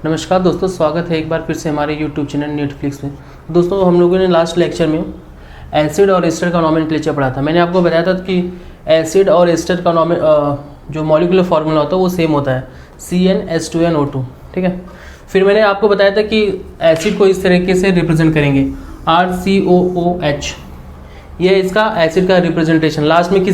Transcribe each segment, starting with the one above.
नमस्कार दोस्तों, स्वागत है एक बार फिर से हमारे YouTube चैनल नेटफ्लिक्स में। दोस्तों, हम लोगों ने लास्ट लेक्चर में एसिड और एस्टर का नॉमेनक्लेचर पढ़ा था। मैंने आपको बताया था कि एसिड और एस्टर का जो मॉलिक्यूलर फार्मूला होता है वो सेम होता है, CnH2nO2। ठीक है। फिर मैंने आपको बताया था कि एसिड को इस तरीके से रिप्रेजेंट करेंगे, RCOOH। ये इसका एसिड का रिप्रेजेंटेशन। लास्ट में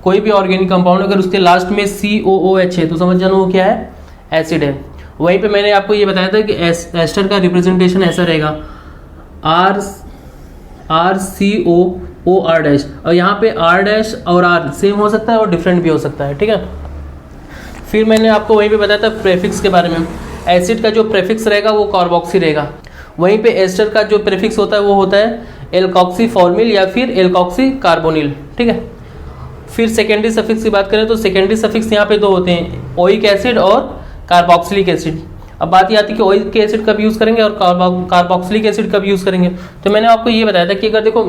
कोई भी ऑर्गेनिक कंपाउंड अगर उसके लास्ट में COOH है तो समझ जाना वो क्या है, एसिड है। वहीं पे मैंने आपको ये बताया था कि एस्टर का रिप्रेजेंटेशन ऐसा रहेगा, RCOOR'। और यहाँ पे R' और R सेम हो सकता है और डिफरेंट भी हो सकता है। ठीक है। फिर मैंने आपको वहीं पे बताया था प्रेफिक्स के बारे में। एसिड का जो प्रेफिक्स रहेगा वो कार्बोक्सी रहेगा। वहीं पे एस्टर का जो प्रेफिक्स होता है वो होता है एल्कोक्सी फॉर्मिल या फिर एल्कोक्सी कार्बोनिल। ठीक है। फिर सेकेंडरी सफिक्स की बात करें तो सेकेंडरी सफिक्स यहाँ पे दो होते हैं, ओइक एसिड और कार्बोक्सिलिक एसिड। अब बात ये आती है कि ओइक एसिड कब यूज़ करेंगे और कार्बोक्सिलिक एसिड कब यूज़ करेंगे। तो मैंने आपको ये बताया था कि अगर देखो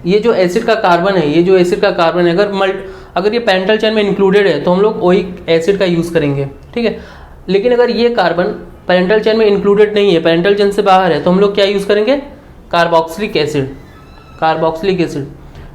ये जो एसिड का कार्बन है, ये जो एसिड का कार्बन है, अगर ये पेंटल चेन में इंक्लूडेड है तो हम लोग ओइक एसिड का यूज़ करेंगे। ठीक है। लेकिन अगर ये कार्बन पेरेंटल चेन में इंक्लूडेड नहीं है, पेरेंटल चेन से बाहर है, तो हम लोग क्या यूज़ करेंगे, कार्बोक्सिलिक एसिड।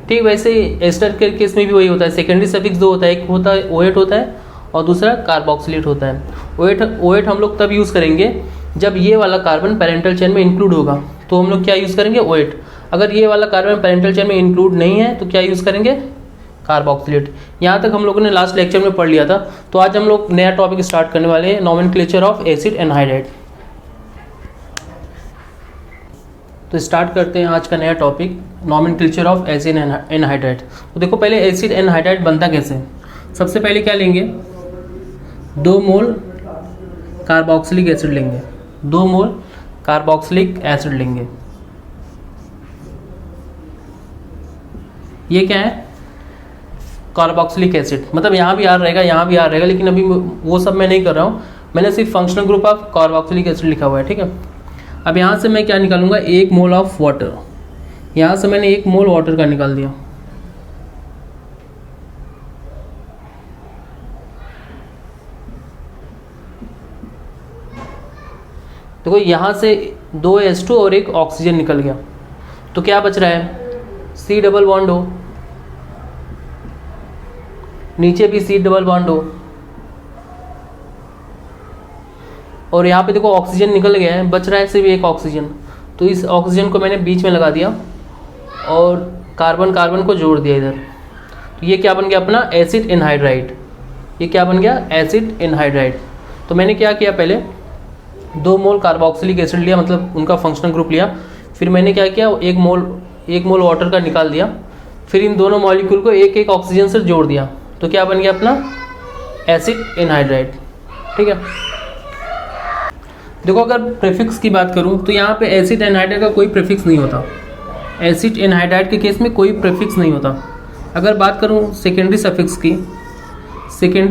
ठीक वैसे एस्टर के केस में भी वही होता है। सेकेंडरी सफिक्स दो होता है, एक होता है OH होता है और दूसरा कार्बोक्सिलेट होता है। OH हम लोग तब यूज़ करेंगे जब ये वाला कार्बन पेरेंटल चेन में इंक्लूड होगा, तो हम लोग क्या यूज़ करेंगे, OH। अगर ये वाला कार्बन पेरेंटल चेन में इंक्लूड नहीं है तो क्या यूज़ करेंगे, कार्बोक्सिलेट। यहाँ तक हम लोगों ने लास्ट लेक्चर में पढ़ लिया था। तो आज हम लोग नया टॉपिक स्टार्ट करने वाले हैं, नॉमेनक्लेचर ऑफ एसिड एनहाइड्राइड। तो स्टार्ट करते हैं आज का नया topic, nomenclature of acid anhydride. तो देखो पहले एसिड एनहाइड्राइड बनता कैसे। सबसे पहले क्या लेंगे, 2 मोल कार्बोक्सिलिक एसिड लेंगे, 2 मोल कार्बोक्सिलिक एसिड लेंगे। ये क्या है, कार्बोक्सिलिक एसिड। मतलब यहाँ भी R रहेगा, यहाँ भी R रहेगा, लेकिन अभी वो सब मैं नहीं कर रहा हूँ। मैंने सिर्फ functional group of carboxylic acid लिखा हुआ है। ठीक है। अब यहाँ से मैं क्या निकालूंगा, 1 मोल ऑफ वाटर। यहाँ से मैंने 1 मोल वाटर का निकाल दिया। देखो यहाँ से 2 H2 और 1 ऑक्सीजन निकल गया, तो क्या बच रहा है, C डबल बॉन्ड हो, नीचे भी C डबल बॉन्ड हो, और यहाँ पे देखो ऑक्सीजन निकल गया है, बच रहा है सिर्फ 1 ऑक्सीजन। तो इस ऑक्सीजन को मैंने बीच में लगा दिया और कार्बन को जोड़ दिया इधर। तो ये क्या बन गया अपना, एसिड एनहाइड्राइड। ये क्या बन गया, एसिड एनहाइड्राइड। तो मैंने क्या किया, पहले 2 मोल कार्बोक्सिलिक एसिड लिया, मतलब उनका फंक्शनल ग्रुप लिया। फिर मैंने क्या किया, 1 मोल वाटर का निकाल दिया। फिर इन दोनों मॉलिक्यूल को 1 ऑक्सीजन से जोड़ दिया, तो क्या बन गया अपना, एसिड एनहाइड्राइड। ठीक है। देखो अगर प्रीफिक्स की बात करूं तो यहाँ पे एसिड एनहाइड्राइड का कोई प्रीफिक्स नहीं होता। एसिड एनहाइड्राइड के केस में कोई प्रीफिक्स नहीं होता। अगर बात करूं सेकेंडरी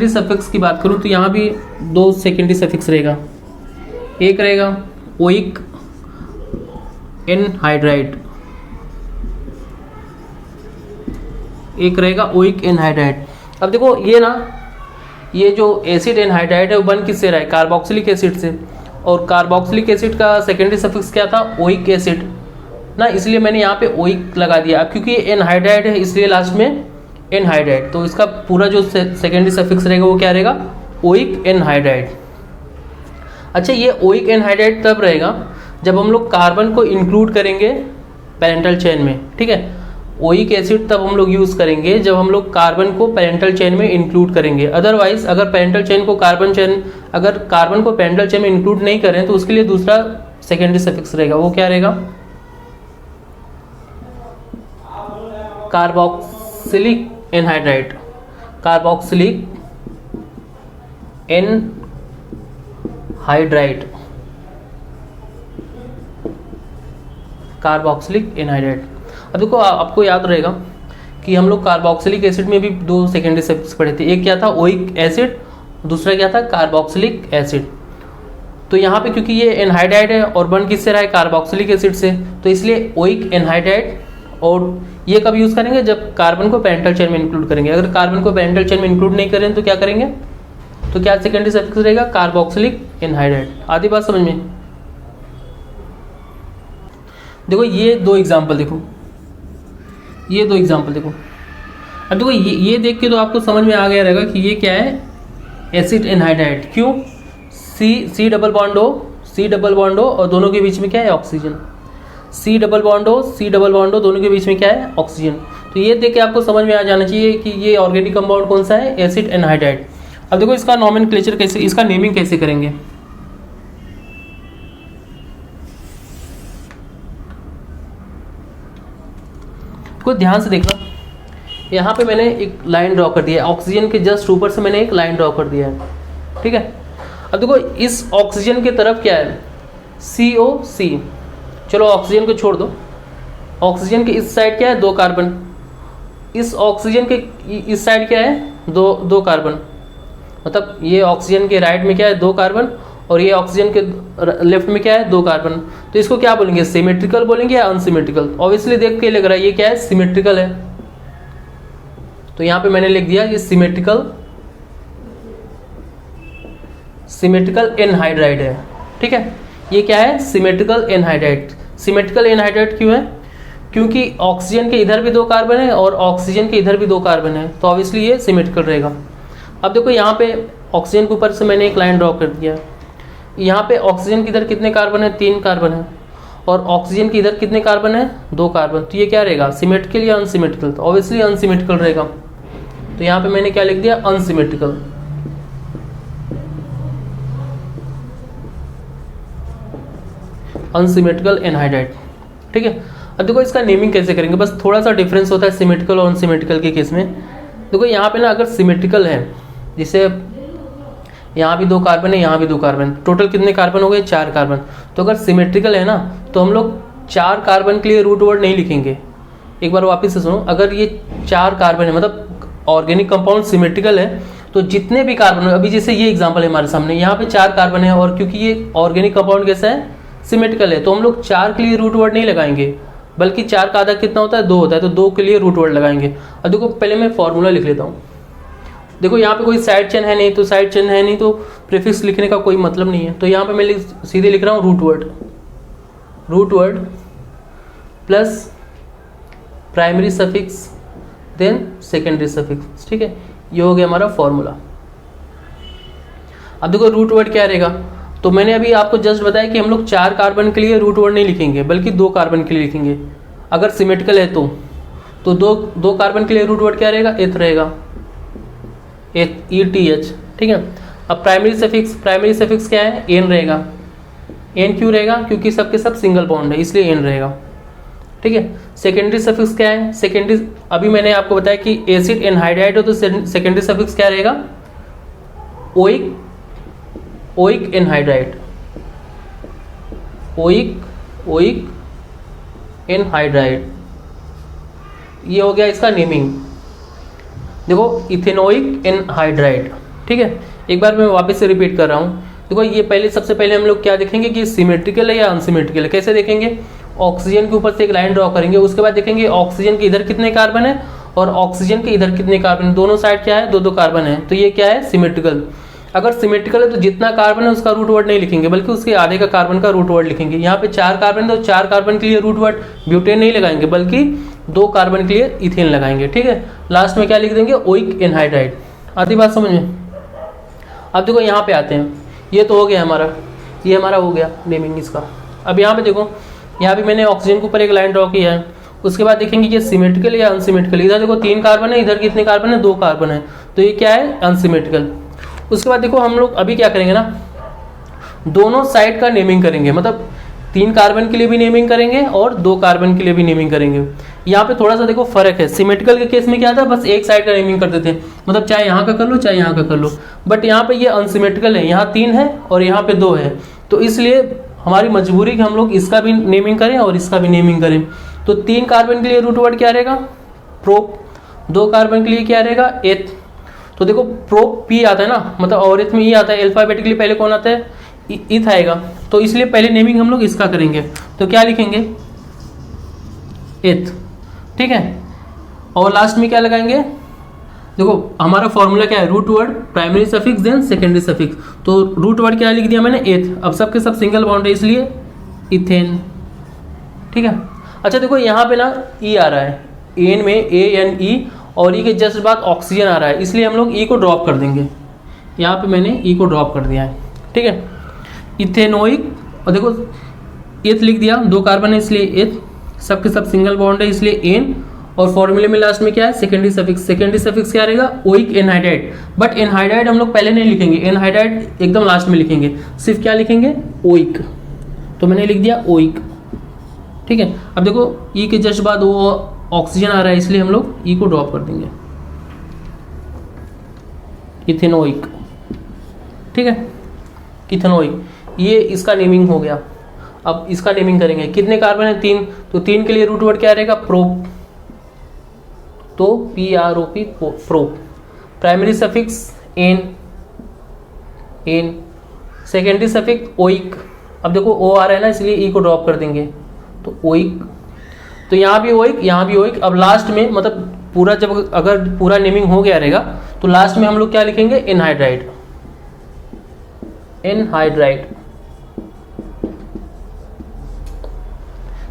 सफिक्स की बात करूं तो यहाँ भी 2 सेकेंडरी सफिक्स रहेगा। एक रहेगा ओइक एनहाइड्राइड, एक रहेगा ओइक एनहाइड्राइड। अब देखो ये जो एसिड एनहाइड्राइड है वो बन किससे रहा है, कार्बोक्सिलिक एसिड से। और कार्बोक्सिलिक एसिड का सेकेंडरी सफिक्स क्या था, ओइक एसिड ना, इसलिए मैंने यहाँ पे ओइक लगा दिया। अब क्योंकि ये एनहाइड्राइड है इसलिए लास्ट में एनहाइड्राइड, तो इसका पूरा जो सेकेंडरी सफिक्स रहेगा वो क्या रहेगा, ओइक एनहाइड्राइड। अच्छा, ये ओइक एनहाइड्राइड तब रहेगा जब हम लोग कार्बन को इंक्लूड करेंगे पेरेंटल चेन में। ठीक है। ओइक एसिड तब हम लोग यूज़ करेंगे जब हम लोग कार्बन को पेरेंटल चेन में इंक्लूड करेंगे। अदरवाइज अगर कार्बन को पेरेंटल चेन में इंक्लूड नहीं करें तो उसके लिए दूसरा सेकेंडरी सफिक्स रहेगा, वो क्या रहेगा, carboxylic anhydride. Carboxylic anhydride, carboxylic anhydride. अब देखो आपको याद रहेगा कि हम लोग कार्बोक्सिलिक एसिड में भी 2 सेकेंडरी सफिक्स पढ़े थे। एक क्या था, ओइक एसिड, दूसरा क्या था, कार्बोक्सिलिक एसिड। तो यहाँ पे क्योंकि ये एनहाइड्राइड है और बन किससे रहा है, कार्बोक्सिलिक एसिड से, तो इसलिए ओइक एनहाइड्राइड। और ये कब यूज़ करेंगे, जब कार्बन को पेरेंटल चेन में इंक्लूड करेंगे। अगर कार्बन को पेरेंटल चेन में इंक्लूड नहीं करें तो क्या करेंगे, तो क्या सेकेंडरी सफिक्स रहेगा, कार्बोक्सिलिक एनहाइड्राइड। आधी बात समझ में? देखो ये दो एग्जाम्पल देखो, ये दो एग्जाम्पल देखो। अब देखो ये देख के तो आपको समझ में आ गया रहेगा कि ये क्या है, एसिड एनहाइड्राइड। क्यों? सी डबल बॉन्ड ओ और दोनों के बीच में क्या है, oxygen. C double bond O दोनों के बीच में क्या है, ऑक्सीजन। तो ये देख के आपको समझ में आ जाना चाहिए कि ये ऑर्गेनिक कंपाउंड कौन सा है, एसिड एनहाइड्राइड। अब देखो इसका नॉमेनक्लेचर कैसे, इसका नेमिंग कैसे करेंगे। कुछ ध्यान से देखना, यहाँ पे मैंने एक लाइन ड्रॉ कर दिया है, ऑक्सीजन के जस्ट ऊपर से मैंने एक लाइन ड्रॉ कर दिया है, ठीक है। अब देखो इस ऑक्सीजन की तरफ क्या है, COC। चलो ऑक्सीजन को छोड़ दो, ऑक्सीजन के इस साइड क्या है, 2 कार्बन। इस ऑक्सीजन के इस साइड क्या है, दो कार्बन। मतलब ये ऑक्सीजन के राइट में क्या है, 2 कार्बन, और ये ऑक्सीजन के लेफ्ट में क्या है, 2 कार्बन। तो इसको क्या बोलेंगे, सिमेट्रिकल बोलेंगे या अनसिमेट्रिकल? ऑब्वियसली देख के लग रहा है ये क्या है, सिमेट्रिकल है। तो यहाँ पे मैंने लिख दिया ये सिमेट्रिकल एनहाइड्राइड है, ठीक है। ये क्या है, सिमेट्रिकल एनहाइड्राइड। सिमेट्रिकल एनहाइड्राइड क्यों है? क्योंकि ऑक्सीजन के इधर भी 2 कार्बन है और ऑक्सीजन के इधर भी 2 कार्बन है, तो ऑब्वियसली ये सिमेट्रिकल रहेगा। अब देखो यहाँ पे ऑक्सीजन के ऊपर से मैंने एक लाइन ड्रॉ कर दिया। यहाँ पे ऑक्सीजन के इधर कितने कार्बन है, 3 कार्बन है, और ऑक्सीजन के इधर कितने कार्बन है, 2 कार्बन। तो ये क्या रहेगा, सिमेट्रिकल या अनसिमेट्रिकल? तो ऑब्वियसली अनसिमेट्रिकल रहेगा। तो यहाँ पे मैंने क्या लिख दिया, अनसिमेट्रिकल। अनसिमेट्रिकल एनहाइड्राइड, ठीक है। अब देखो इसका नेमिंग कैसे करेंगे, बस थोड़ा सा डिफरेंस होता है सिमेट्रिकल और अनसिमेट्रिकल के केस में। देखो यहाँ पे ना अगर सिमेट्रिकल है, जैसे यहाँ भी 2 कार्बन है, यहाँ भी 2 कार्बन, टोटल कितने कार्बन हो गए, 4 कार्बन। तो अगर सिमेट्रिकल है ना, तो हम लोग 4 कार्बन के लिए रूट वर्ड नहीं लिखेंगे। एक बार वापस से सुनो, अगर ये 4 कार्बन है, मतलब ऑर्गेनिक कंपाउंड सिमेट्रिकल है, तो जितने भी कार्बन, अभी जैसे ये एग्जाम्पल है हमारे सामने, यहाँ पे 4 कार्बन है, और क्योंकि ये ऑर्गेनिक कंपाउंड कैसा है, सिमेट्रिकल है, तो हम लोग 4 के लिए रूट वर्ड नहीं लगाएंगे, बल्कि 4 का आधा कितना होता है, 2 होता है, तो 2 के लिए रूट वर्ड लगाएंगे। अब देखो पहले मैं फॉर्मूला लिख लेता हूँ। देखो यहाँ पे कोई साइड चेन है नहीं, तो साइड चेन है नहीं तो प्रीफिक्स लिखने का कोई मतलब नहीं है। तो यहाँ पे मैं सीधे लिख रहा हूँ root word plus primary suffix then secondary suffix, ठीक है। ये हो गया हमारा फॉर्मूला। अब देखो रूट वर्ड क्या रहेगा, तो मैंने अभी आपको जस्ट बताया कि हम लोग 4 कार्बन के लिए रूट वर्ड नहीं लिखेंगे, बल्कि 2 कार्बन के लिए लिखेंगे। अगर सिमेट्रिकल है तो दो कार्बन के लिए रूट वर्ड क्या रहेगा, एथ रहेगा, ETH, ठीक है। अब प्राइमरी सफिक्स क्या है, एन रहेगा। एन क्यों रहेगा, क्योंकि सबके सब सिंगल बॉन्ड है, इसलिए एन रहेगा, ठीक है। सेकेंडरी सफिक्स क्या है, सेकेंडरी अभी मैंने आपको बताया कि एसिड एनहाइड्राइड हो तो सेकेंडरी सफिक्स क्या रहेगा, ओइक एनहाइड्राइड, ओइक एनहाइड्राइड। ये हो गया इसका नेमिंग। देखो इथेनोइक एनहाइड्राइड, ठीक है। एक बार मैं वापस से रिपीट कर रहा हूँ। देखो ये सबसे पहले हम लोग क्या देखेंगे कि सिमेट्रिकल है या अनसिमेट्रिकल है। कैसे देखेंगे, ऑक्सीजन के ऊपर से एक लाइन ड्रॉ करेंगे, उसके बाद देखेंगे ऑक्सीजन के इधर कितने कार्बन है और ऑक्सीजन के इधर कितने कार्बन है, दोनों साइड क्या है, 2 कार्बन है, तो ये क्या है, सिमेट्रिकल। अगर सिमेट्रिकल है तो जितना कार्बन है उसका रूट वर्ड नहीं लिखेंगे, बल्कि उसके आधे का कार्बन का रूट वर्ड लिखेंगे। यहाँ पे 4 कार्बन है तो 4 कार्बन के लिए रूट वर्ड ब्यूटेन नहीं लगाएंगे, बल्कि 2 कार्बन के लिए इथेन लगाएंगे, ठीक है। लास्ट में क्या लिख देंगे, ओइक एनहाइड्राइड। आधी बात समझ में? अब देखो यहाँ पे आते हैं, ये तो हो गया हमारा, ये हमारा हो गया नेमिंग इसका। अब यहाँ पे देखो, यहाँ पे मैंने ऑक्सीजन के ऊपर एक लाइन ड्रॉ किया है। उसके बाद देखेंगे कि सिमेट्रिकल या अनसिमेट्रिकल। इधर देखो 3 कार्बन है, इधर कितने कार्बन है, 2 कार्बन है, तो ये क्या है, अनसिमेट्रिकल। उसके बाद देखो हम लोग अभी क्या करेंगे ना, दोनों साइड का नेमिंग करेंगे, मतलब 3 कार्बन के लिए भी नेमिंग करेंगे और 2 कार्बन के लिए भी नेमिंग करेंगे। यहाँ पे थोड़ा सा देखो फर्क है, सिमेट्रिकल के केस में क्या था, बस एक साइड का नेमिंग करते थे, मतलब चाहे यहाँ का कर लो चाहे यहाँ का कर लो। बट यहाँ पे ये अनसिमेट्रिकल है, यहाँ 3 है और यहाँ पे 2 है, तो इसलिए हमारी मजबूरी कि हम लोग इसका भी नेमिंग करें और इसका भी नेमिंग करें। तो 3 कार्बन के लिए रूट वर्ड क्या रहेगा, प्रोप। 2 कार्बन के लिए क्या रहेगा, एथ। तो देखो प्रोप पी आता है ना, मतलब और एथ में ई आता है, अल्फाबेटिकली पहले कौन आता है, इथ आएगा, तो इसलिए पहले नेमिंग हम लोग इसका करेंगे। तो क्या लिखेंगे, एथ, ठीक है। और लास्ट में क्या लगाएंगे, देखो हमारा फॉर्मूला क्या है, root word primary suffix then secondary suffix. तो रूट वर्ड क्या लिख दिया मैंने, एथ। अब सबके सब सिंगल बॉन्ड है इसलिए इथेन, ठीक है। अच्छा देखो यहाँ पे ना ई आ रहा है, एन में ए एन ई, और ई के जस्ट बाद ऑक्सीजन आ रहा है, इसलिए हम लोग ई को ड्रॉप कर देंगे। यहाँ पे मैंने ई को ड्रॉप कर दिया है, ठीक है। इथेनोइक, और देखो एथ लिख दिया, 2 कार्बन है इसलिए एथ, सबके सब सिंगल बॉन्ड है इसलिए एन, और फॉर्मूले में लास्ट में क्या है, सेकेंडरी सफिक्स। सेकेंडरी सफिक्स क्या रहेगा, ओइक एनहाइड्राइड। बट एनहाइड्राइड हम लोग पहले नहीं लिखेंगे, एनहाइड्राइड एकदम लास्ट में लिखेंगे, सिर्फ क्या लिखेंगे, ओइक। तो मैंने लिख दिया ओइक, ठीक है। अब देखो ई के जस्ट बाद वो ऑक्सीजन आ रहा है इसलिए हम लोग ई को ड्रॉप कर देंगे, इथेनोइक, ठीक है। इथेनोइक, ये इसका नेमिंग हो गया। अब इसका नेमिंग करेंगे, कितने कार्बन है, 3, तो 3 के लिए रूट वर्ड क्या रहेगा, प्रोप। तो PROP, prop. Primary suffix ane, ane. Secondary suffix oic. अब देखो ओ आ रहा है ना इसलिए ई को ड्रॉप कर देंगे, तो ओइक। तो यहाँ भी ओइक, यहाँ भी ओइक। अब लास्ट में मतलब पूरा जब अगर पूरा नेमिंग हो गया रहेगा तो लास्ट में हम लोग क्या लिखेंगे, एनहाइड्राइड, एनहाइड्राइड।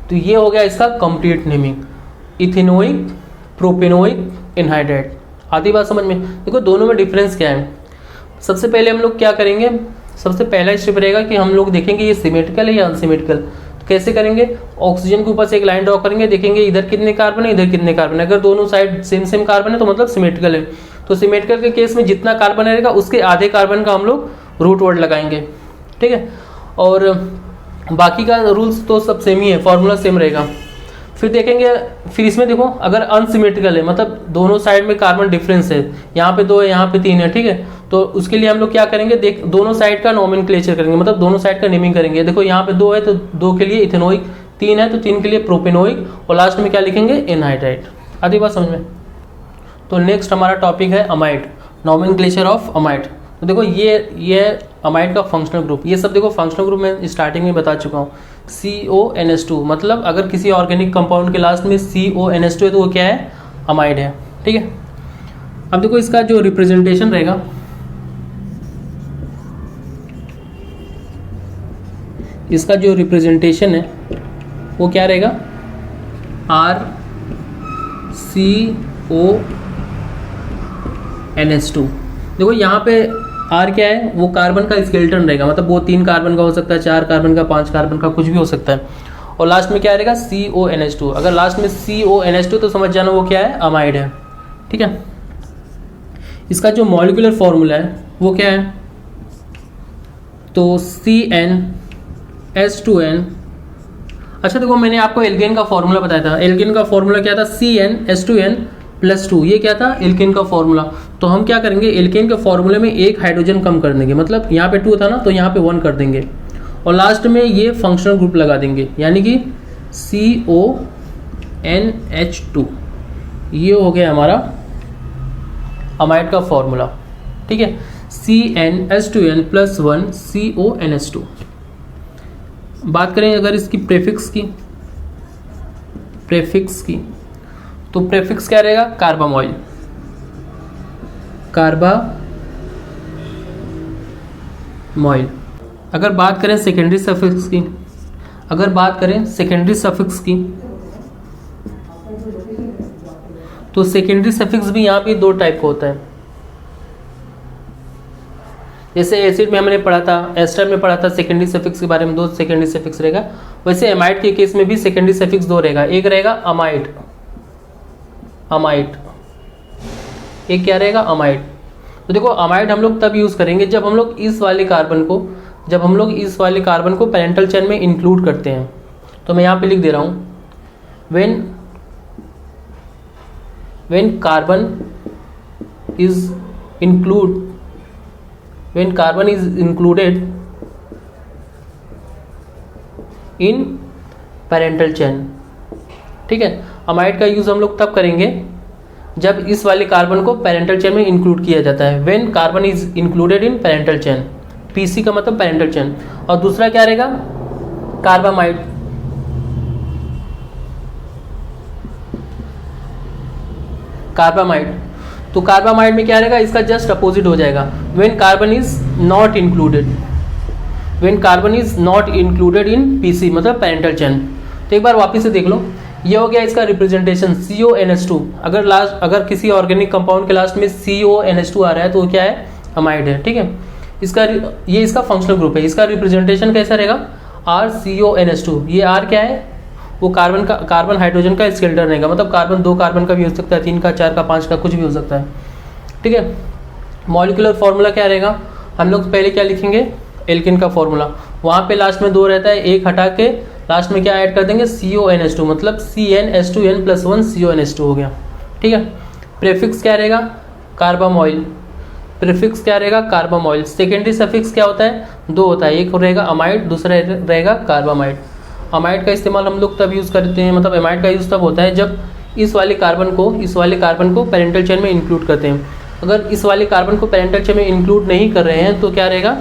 तो ये हो गया इसका complete naming, ethanoic, propanoic, anhydride. आधी बात समझ में। देखो दोनों में डिफरेंस क्या है। सबसे पहले हम लोग क्या करेंगे, सबसे पहला स्टेप रहेगा कि हम लोग देखेंगे ये सिमेट्रिकल है या अनसिमेट्रिकल। तो कैसे करेंगे, ऑक्सीजन के ऊपर से एक लाइन ड्रॉ करेंगे, देखेंगे इधर कितने कार्बन है, इधर कितने कार्बन है। अगर दोनों साइड सेम सेम कार्बन है तो मतलब सिमेट्रिकल है। तो सिमेट्रिकल के केस में जितना कार्बन रहेगा उसके आधे कार्बन का हम लोग रूट वर्ड लगाएंगे, ठीक है। और बाकी का रूल्स तो सब सेम ही है, फॉर्मूला सेम रहेगा। फिर देखेंगे, फिर इसमें देखो अगर अनसिमेट्रिकल है मतलब दोनों साइड में कार्बन डिफरेंस है, यहाँ पे 2 है यहाँ पे 3 है, ठीक है। तो उसके लिए हम लोग क्या करेंगे, देख दोनों साइड का नोमेनक्लेचर करेंगे, मतलब दोनों साइड का नेमिंग करेंगे। देखो यहाँ पे 2 है तो 2 के लिए इथेनोइक, 3 है तो 3 के लिए प्रोपेनोइक, और लास्ट में क्या लिखेंगे, एनहाइड्राइड। आधी बात समझ में। तो नेक्स्ट हमारा टॉपिक है अमाइड, नोमेनक्लेचर ऑफ अमाइड। तो देखो ये अमाइड का फंक्शनल ग्रुप, ये सब देखो फंक्शनल ग्रुप में स्टार्टिंग में बता चुका हूँ। CONS2 मतलब अगर किसी ऑर्गेनिक कंपाउंड के लास्ट में CONS2 है तो वो क्या है, अमाइड है, ठीक है। अब देखो इसका जो रिप्रेजेंटेशन रहेगा, इसका जो रिप्रेजेंटेशन है वो क्या रहेगा, RCONS2। देखो यहाँ पे R क्या है, वो कार्बन का स्केलेटन रहेगा, मतलब वो 3 कार्बन का हो सकता है, 4 कार्बन का, 5 कार्बन का, कुछ भी हो सकता है। और लास्ट में क्या रहेगा, CONS2। अगर लास्ट में CONS2 तो समझ जाना वो क्या है, अमाइड है, ठीक है। इसका जो मॉलिक्यूलर फॉर्मूला है वो क्या है, तो CnS2n। अच्छा देखो मैंने आपको एल्केन का फॉर्मूला बताया था, एल्केन का फॉर्मूला क्या था, CnS2n+2। ये क्या था, एल्केन का फॉर्मूला। तो हम क्या करेंगे, एल्केन के फॉर्मूले में एक हाइड्रोजन कम कर देंगे, मतलब यहाँ पे 2 था ना तो यहाँ पे 1 कर देंगे, और लास्ट में ये फंक्शनल ग्रुप लगा देंगे, यानी कि CONH2। ये हो गया हमारा अमाइड का फॉर्मूला, ठीक है। CnS2n+1 CONS2। बात करें अगर इसकी प्रेफिक्स की, तो प्रेफिक्स क्या रहेगा, कार्बामॉइल, कार्बामॉइल। अगर बात करें सेकेंडरी सफिक्स की, तो सेकेंडरी सफिक्स भी यहाँ पे 2 टाइप का होता है। जैसे एसिड में हमने पढ़ा था, एस्टर में पढ़ा था सेकेंडरी सफिक्स के बारे में, 2 सेकेंडरी सफिक्स रहेगा। वैसे एमाइड के केस में भी सेकेंडरी सफिक्स 2 रहेगा, एक रहेगा अमाइड, एक क्या रहेगा, अमाइड। तो देखो अमाइड हम लोग तब यूज करेंगे जब हम लोग इस वाले कार्बन को पैरेंटल चेन में इंक्लूड करते हैं। तो मैं यहाँ पे लिख दे रहा हूँ, when carbon is included in parental chain, ठीक है। अमाइड का यूज हम लोग तब करेंगे जब इस वाले कार्बन को पैरेंटल चेन में इंक्लूड किया जाता है, when carbon is included in parental chain. PC का मतलब पैरेंटल चेन। और दूसरा क्या रहेगा, कार्बामाइड, तो कार्बामाइड में क्या रहेगा, इसका जस्ट अपोजिट हो जाएगा, when carbon is not included, when carbon is not included in PC मतलब पेरेंटल चेन। तो एक बार वापस से देख लो, ये हो गया इसका रिप्रेजेंटेशन CONH2। अगर किसी ऑर्गेनिक कंपाउंड के लास्ट में CONH2 आ रहा है तो वो क्या है, अमाइड है, ठीक है। ये इसका फंक्शनल ग्रुप है, इसका रिप्रेजेंटेशन कैसा रहेगा, RCONH2। ये R क्या है, वो कार्बन हाइड्रोजन का स्केलेटन रहेगा, मतलब कार्बन 2 कार्बन का भी हो सकता है, 3 का, 4 का, 5 का, कुछ भी हो सकता है, ठीक है। मॉलिक्यूलर फॉर्मूला क्या रहेगा, हम लोग पहले क्या लिखेंगे, एल्किन का फॉर्मूला, वहाँ पे लास्ट में 2 रहता है, एक हटा के लास्ट में क्या ऐड कर देंगे, CONH2, मतलब CnH2n+1 CONH2 हो गया, ठीक है। प्रेफिक्स क्या रहेगा, कार्बामॉइल, प्रीफिक्स क्या रहेगा, कार्बामॉइल। सेकेंडरी सफिक्स क्या होता है, 2 होता है, एक रहेगा अमाइड, दूसरा रहेगा कार्बामाइड। अमाइड का इस्तेमाल हम लोग तब यूज़ करते हैं, मतलब अमाइड का यूज़ तब होता है जब इस वाले कार्बन को पेरेंटल चेन में इंक्लूड करते हैं। अगर इस वाले कार्बन को पेरेंटल चेन में इंक्लूड नहीं कर रहे हैं तो क्या रहेगा,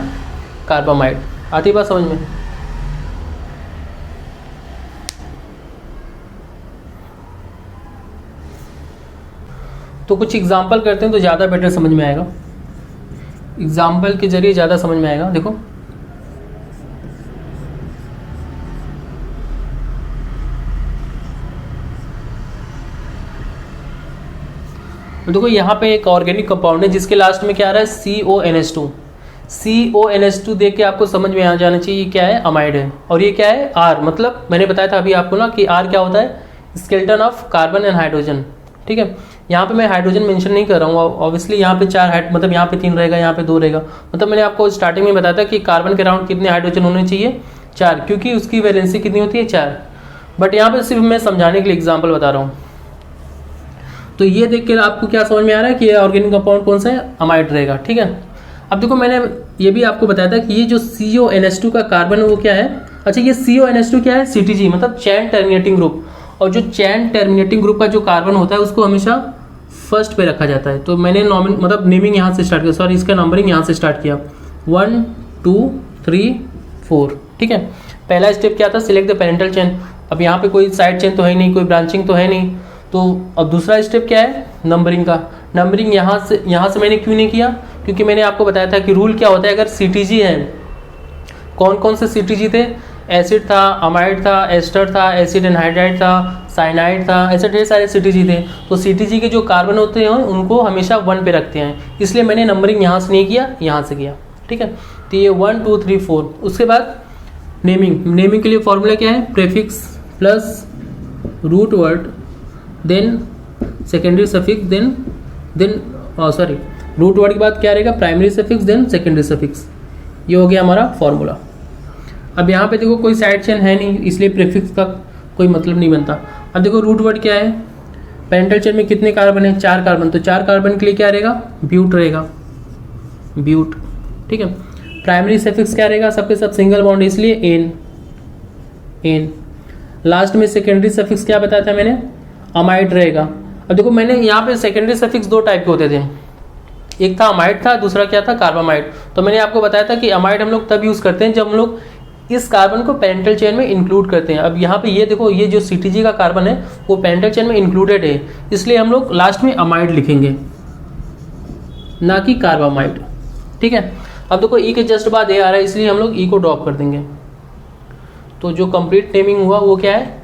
कार्बामाइड। आती बात समझ में। तो कुछ एग्जाम्पल करते हैं तो ज़्यादा बेटर समझ में आएगा, एग्जाम्पल के जरिए ज़्यादा समझ में आएगा। देखो यहाँ पे एक ऑर्गेनिक कंपाउंड है जिसके लास्ट में क्या आ रहा है, CONH2। CONH2 देख के आपको समझ में आ जाना चाहिए ये क्या है, अमाइड है। और ये क्या है, R, मतलब मैंने बताया था अभी आपको ना कि R क्या होता है, skeleton of carbon and hydrogen, ठीक है। यहाँ पे मैं हाइड्रोजन मेंशन नहीं कर रहा हूँ, ऑब्वियसली यहाँ पे 4 मतलब यहाँ पे 3 रहेगा, यहाँ पे 2 रहेगा, मतलब मैंने आपको स्टार्टिंग में बताया था कि कार्बन के अराउंड कितने हाइड्रोजन होने चाहिए, 4, क्योंकि उसकी वैलेंसी कितनी होती है, 4। बट यहाँ पे सिर्फ मैं समझाने के लिए एग्जाम्पल बता रहा हूँ। तो ये देख के आपको क्या समझ में आ रहा है कि ये ऑर्गेनिक कंपाउंड कौन सा है, अमाइड रहेगा, ठीक है। अब देखो मैंने ये भी आपको बताया था कि ये जो CONH2 का कार्बन है वो क्या है, अच्छा ये CONH2 क्या है, CTG मतलब चैन टर्मिनेटिंग ग्रुप। और जो चैन टर्मिनेटिंग ग्रुप का जो कार्बन होता है उसको हमेशा फर्स्ट पे रखा जाता है। तो मैंने मतलब नेमिंग यहाँ से स्टार्ट किया, सॉरी इसका नंबरिंग यहाँ से स्टार्ट किया, 1 2 3 4, ठीक है। पहला स्टेप क्या था, सिलेक्ट द पेरेंटल चेन। अब यहाँ पे कोई साइड चेन तो है नहीं, कोई ब्रांचिंग तो है नहीं, तो अब दूसरा स्टेप क्या है, नंबरिंग का। नंबरिंग यहाँ से मैंने क्यों नहीं किया, क्योंकि मैंने आपको बताया था कि रूल क्या होता है, अगर CTG है, कौन कौन से CTG थे, एसिड था, अमाइड था, एस्टर था, एसिड एनहाइड्राइड था, साइनाइड था, ऐसे ढेर सारे CTG थे। तो CTG के जो कार्बन होते हैं उनको हमेशा 1 पे रखते हैं, इसलिए मैंने नंबरिंग यहाँ से नहीं किया, यहाँ से किया, ठीक है। तो ये 1 2 3 4। उसके बाद नेमिंग के लिए फॉर्मूला क्या है, prefix plus root word then secondary suffix then sorry root word के बाद क्या रहेगा, primary suffix then secondary suffix. ये हो गया हमारा फॉर्मूला। अब यहाँ पे देखो कोई साइड चेन है नहीं, इसलिए प्रीफिक्स का कोई मतलब नहीं बनता। अब देखो रूट वर्ड क्या है, पेरेंटल चेन में कितने कार्बन है, 4 कार्बन, तो 4 कार्बन के लिए क्या रहेगा, ब्यूट रहेगा, ब्यूट, ठीक है। प्राइमरी सफिक्स क्या रहेगा, सबके सब सिंगल बॉन्ड, इसलिए एन। लास्ट में सेकेंडरी सफिक्स क्या बताया था मैंने, अमाइड रहेगा। अब देखो मैंने यहाँ पे सेकेंडरी सफिक्स 2 टाइप के होते थे, एक था अमाइड था, दूसरा क्या था, कार्बामाइड। तो मैंने आपको बताया था कि अमाइड हम लोग तब यूज़ करते हैं जब हम लोग इस कार्बन को पेरेंटल चेन में इंक्लूड करते हैं। अब यहाँ पे ये देखो, ये जो CTG का कार्बन है वो पेरेंटल चेन में इंक्लूडेड है, इसलिए हम लोग लास्ट में अमाइड लिखेंगे, ना कि कार्बामाइड, ठीक है। अब देखो E के जस्ट बाद A आ रहा है, इसलिए हम लोग E को ड्रॉप कर देंगे। तो जो कंप्लीट नेमिंग हुआ वो क्या है,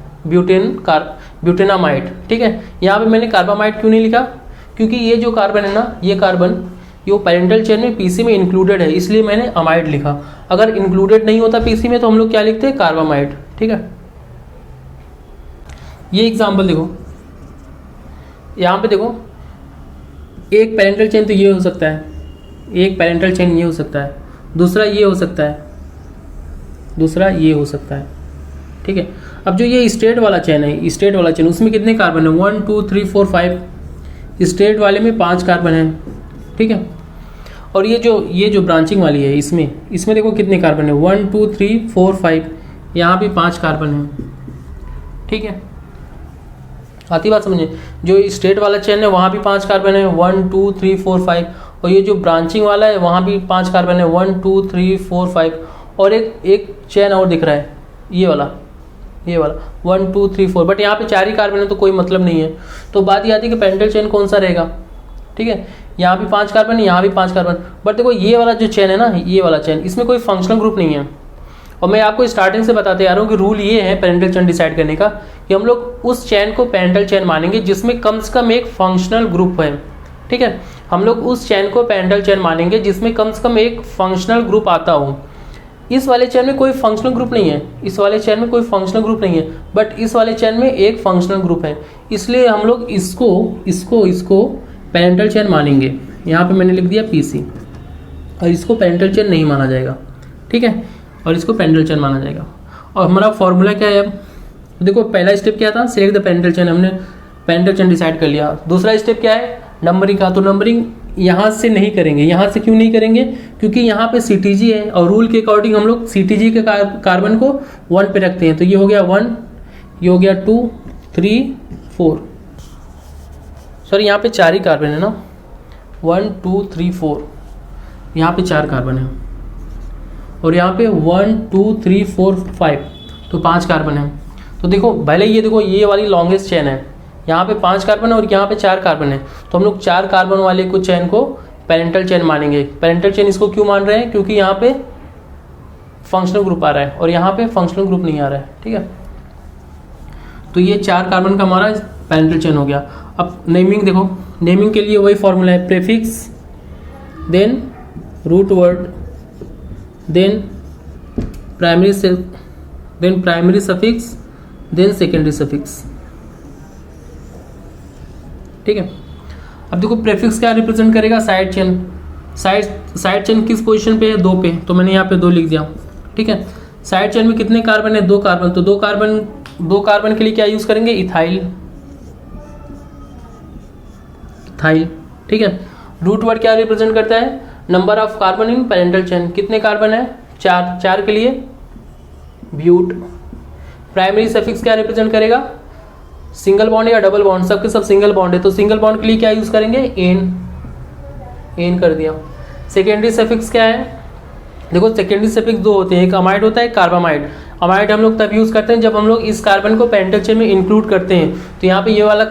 ब्यूटेनामाइड, ठीक है। यहाँ पे मैंने कार्बामाइड क्यों नहीं लिखा, क्योंकि ये जो कार्बन है ना, ये कार्बन ये पेरेंटल चेन में PC में इंक्लूडेड है, इसलिए मैंने अमाइड लिखा। अगर इंक्लूडेड नहीं होता PC में तो हम लोग क्या लिखते हैं, कार्बामाइड, ठीक है। ये एग्जांपल देखो, यहाँ पे देखो एक पेरेंटल चेन तो ये हो सकता है, एक पेरेंटल चेन ये हो सकता है, दूसरा ये हो सकता है, दूसरा ये हो सकता है, ठीक है। अब जो ये स्ट्रेट वाला चेन है, स्ट्रेट वाला चेन, उसमें कितने कार्बन है, 1 2 3 4 5। स्ट्रेट वाले में 5 कार्बन है, ठीक है। और ये जो ब्रांचिंग वाली है, इसमें देखो कितने कार्बन है, 1 2 3 4 5, यहाँ भी 5 कार्बन है, ठीक है। आती बात समझे, जो स्ट्रेट वाला चेन है वहाँ भी 5 कार्बन है, 1 2 3 4 5। और ये जो ब्रांचिंग वाला है वहाँ भी 5 कार्बन है, 1 2 3 4 5। और एक चेन और दिख रहा है, ये वाला 1 2 3 4, बट यहाँ पे 4 ही कार्बन है तो कोई मतलब नहीं है। तो बात ये आती है कि पेरेंटल चेन कौन सा रहेगा, ठीक ठीक है। यहाँ भी 5 कार्बन, यहाँ भी 5 कार्बन, बट देखो ये वाला जो चेन है ना, ये वाला चेन, इसमें कोई फंक्शनल ग्रुप नहीं है। और मैं आपको स्टार्टिंग से बताते आ रहा हूँ कि रूल ये है पेरेंटल चेन डिसाइड करने का कि हम लोग उस चेन को पेरेंटल चेन मानेंगे जिसमें कम से कम एक फंक्शनल ग्रुप है, ठीक है। हम लोग उस चेन को पेरेंटल चेन मानेंगे जिसमें कम से कम एक फंक्शनल ग्रुप आता हो। इस वाले चेन में कोई फंक्शनल ग्रुप नहीं है, इस वाले चेन में कोई फंक्शनल ग्रुप नहीं है, बट इस वाले चेन में एक फंक्शनल ग्रुप है, इसलिए हम लोग इसको पेरेंटल चेन मानेंगे। यहाँ पे मैंने लिख दिया पीसी, और इसको पेरेंटल चेन नहीं माना जाएगा, ठीक है, और इसको पेरेंटल चेन माना जाएगा। और हमारा फॉर्मूला क्या है, देखो पहला स्टेप क्या था, सिलेक्ट द पेरेंटल चेन, हमने पेरेंटल चेन डिसाइड कर लिया। दूसरा स्टेप क्या है, नंबरिंग का। तो नंबरिंग यहाँ से नहीं करेंगे। यहाँ से क्यों नहीं करेंगे, क्योंकि यहाँ पे सीटीजी है और रूल के अकॉर्डिंग हम लोग सीटीजी के कार्बन को 1 पे रखते हैं। तो ये हो गया 1, ये हो गया 2, 3, 4, सॉरी यहाँ पे 4 ही कार्बन है ना, 1, 2, 3, 4, यहाँ पे 4 कार्बन है, और यहाँ पे 1, 2, 3, 4, 5, तो 5 कार्बन है। तो देखो भले ये देखो ये वाली लॉन्गेस्ट चेन है, यहाँ पे 5 कार्बन है और यहाँ पे 4 कार्बन है, तो हम लोग 4 कार्बन वाले को चेन को पेरेंटल चेन मानेंगे। पेरेंटल चेन इसको क्यों मान रहे हैं, क्योंकि यहाँ पे फंक्शनल ग्रुप आ रहा है और यहाँ पे फंक्शनल ग्रुप नहीं आ रहा है, ठीक है। तो ये 4 कार्बन का हमारा पेरेंटल चेन हो गया। अब नेमिंग देखो, नेमिंग के लिए वही फॉर्मूला है, prefix then root word then primary suffix then secondary suffix, ठीक है। अब देखो प्रीफिक्स क्या रिप्रेजेंट करेगा, साइड चेन। साइड चेन किस पोजीशन पे है, 2 पे, तो मैंने यहाँ पे 2 लिख दिया, ठीक है। साइड चेन में कितने कार्बन है, 2 कार्बन, तो 2 कार्बन के लिए क्या यूज करेंगे, इथाइल, ठीक है। रूट वर्ड क्या रिप्रेजेंट करता है, number of carbon in parental chain, कितने कार्बन है, 4 के लिए ब्यूट। प्राइमरी सफिक्स क्या रिप्रेजेंट करेगा, सिंगल बॉन्ड या डबल बॉन्ड, सबके सब सिंगल बॉन्ड है, तो सिंगल बॉन्ड के लिए क्या यूज करेंगे, एन कर दिया। सेकेंडरी सफिक्स क्या है, देखो सेकेंडरी सफिक्स 2 होते हैं, एक अमाइड होता है, एक कार्बामाइड। अमाइड हम लोग तब यूज करते हैं जब हम लोग इस कार्बन को पेरेंटल चेन में इंक्लूड करते हैं। तो यहाँ पे ये वाला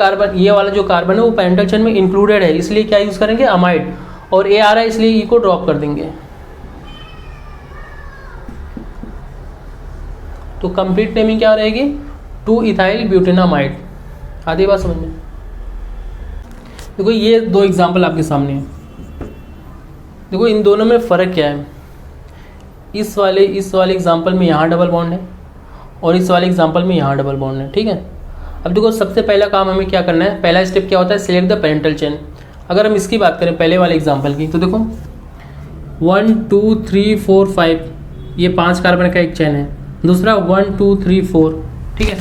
जो कार्बन है वो पेरेंटल चेन में इंक्लूडेड है, इसलिए क्या यूज करेंगे, अमाइड, और ए आ रहा है इसलिए ई को ड्रॉप कर देंगे। तो कंप्लीट नेमिंग क्या रहेगी, 2 इथाइल ब्यूटेनामाइड। आधी बात समझ में। देखो ये 2 एग्जाम्पल आपके सामने है, देखो इन दोनों में फ़र्क क्या है। इस वाले एग्जाम्पल में यहाँ डबल बॉन्ड है और इस वाले एग्जाम्पल में यहाँ डबल बॉन्ड है, ठीक है। अब देखो सबसे पहला काम हमें क्या करना है, पहला स्टेप क्या होता है, सिलेक्ट द पेरेंटल चेन। अगर हम इसकी बात करें पहले वाले एग्जाम्पल की, तो देखो 1, 2, 3, 4, 5, ये 5 कार्बन का एक चेन है। दूसरा 1, 2, 3, 4, ठीक है।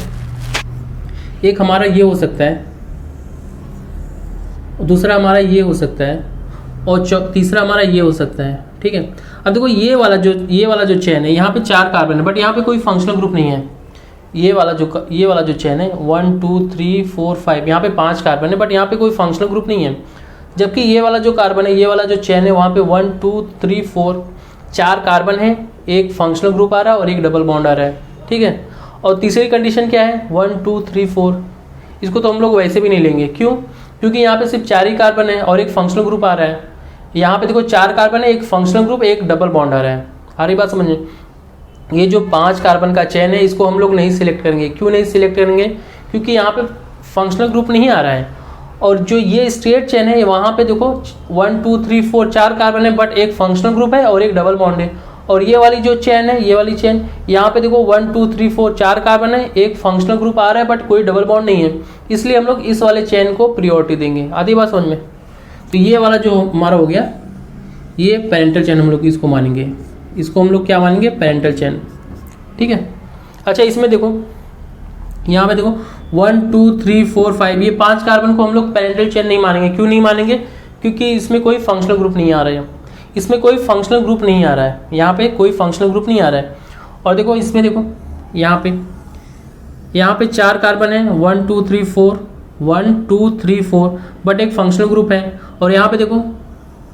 एक हमारा ये हो सकता है, दूसरा हमारा ये हो सकता है, और तीसरा हमारा ये हो सकता है, ठीक है। अब देखो ये वाला जो चेन है, यहाँ पे 4 कार्बन है, बट यहाँ पे कोई फंक्शनल ग्रुप नहीं है। ये वाला जो चेन है 1, 2, 3, 4, 5, यहाँ पे 5 कार्बन है, बट यहाँ पे कोई फंक्शनल ग्रुप नहीं है। जबकि ये वाला जो कार्बन है, ये वाला जो चेन है, वहाँ पे 1, 2, 3, 4, 4 कार्बन है, एक फंक्शनल ग्रुप आ रहा है और एक डबल बॉन्ड आ रहा है, ठीक है। और तीसरी कंडीशन क्या है, 1, 2, 3, 4, इसको तो हम लोग वैसे भी नहीं लेंगे, क्यों, क्योंकि यहाँ पे सिर्फ 4 ही कार्बन है और एक फंक्शनल ग्रुप आ रहा है। यहाँ पे देखो 4 कार्बन है, एक फंक्शनल ग्रुप, एक डबल बॉन्ड आ रहा है। सारी बात समझिए। ये जो 5 कार्बन का चेन है, इसको हम लोग नहीं सिलेक्ट करेंगे। क्यों नहीं सिलेक्ट करेंगे, क्योंकि यहाँ पे फंक्शनल ग्रुप नहीं आ रहा है। और जो ये स्ट्रेट चेन है, वहाँ पे देखो 1, 2, 3, 4, 4 कार्बन है, बट एक फंक्शनल ग्रुप है और एक डबल बॉन्ड है। और ये वाली जो चेन है, ये वाली चेन, यहाँ पे देखो 1, 2, 3, 4, 4 कार्बन है, एक फंक्शनल ग्रुप आ रहा है, बट कोई डबल बॉन्ड नहीं है, इसलिए हम लोग इस वाले चेन को प्रियोरिटी देंगे। आधी बात समझ में। तो ये वाला जो हमारा हो गया, ये पेरेंटल चेन हम लोग इसको मानेंगे, इसको हम लोग क्या मानेंगे, पेरेंटल चेन, ठीक है। अच्छा इसमें देखो, यहाँ पे देखो 1, 2, 3, 4, 5, ये 5 कार्बन को हम लोग पेरेंटल चेन नहीं मानेंगे। क्यों नहीं मानेंगे, क्योंकि इसमें कोई फंक्शनल ग्रुप नहीं आ रहा है, इसमें कोई फंक्शनल ग्रुप नहीं आ रहा है, यहाँ पे कोई फंक्शनल ग्रुप नहीं आ रहा है। और देखो इसमें देखो यहाँ पे 4 कार्बन है, 1, 2, 3, 4, 1, 2, 3, 4, बट एक फंक्शनल ग्रुप है। और यहाँ पे देखो,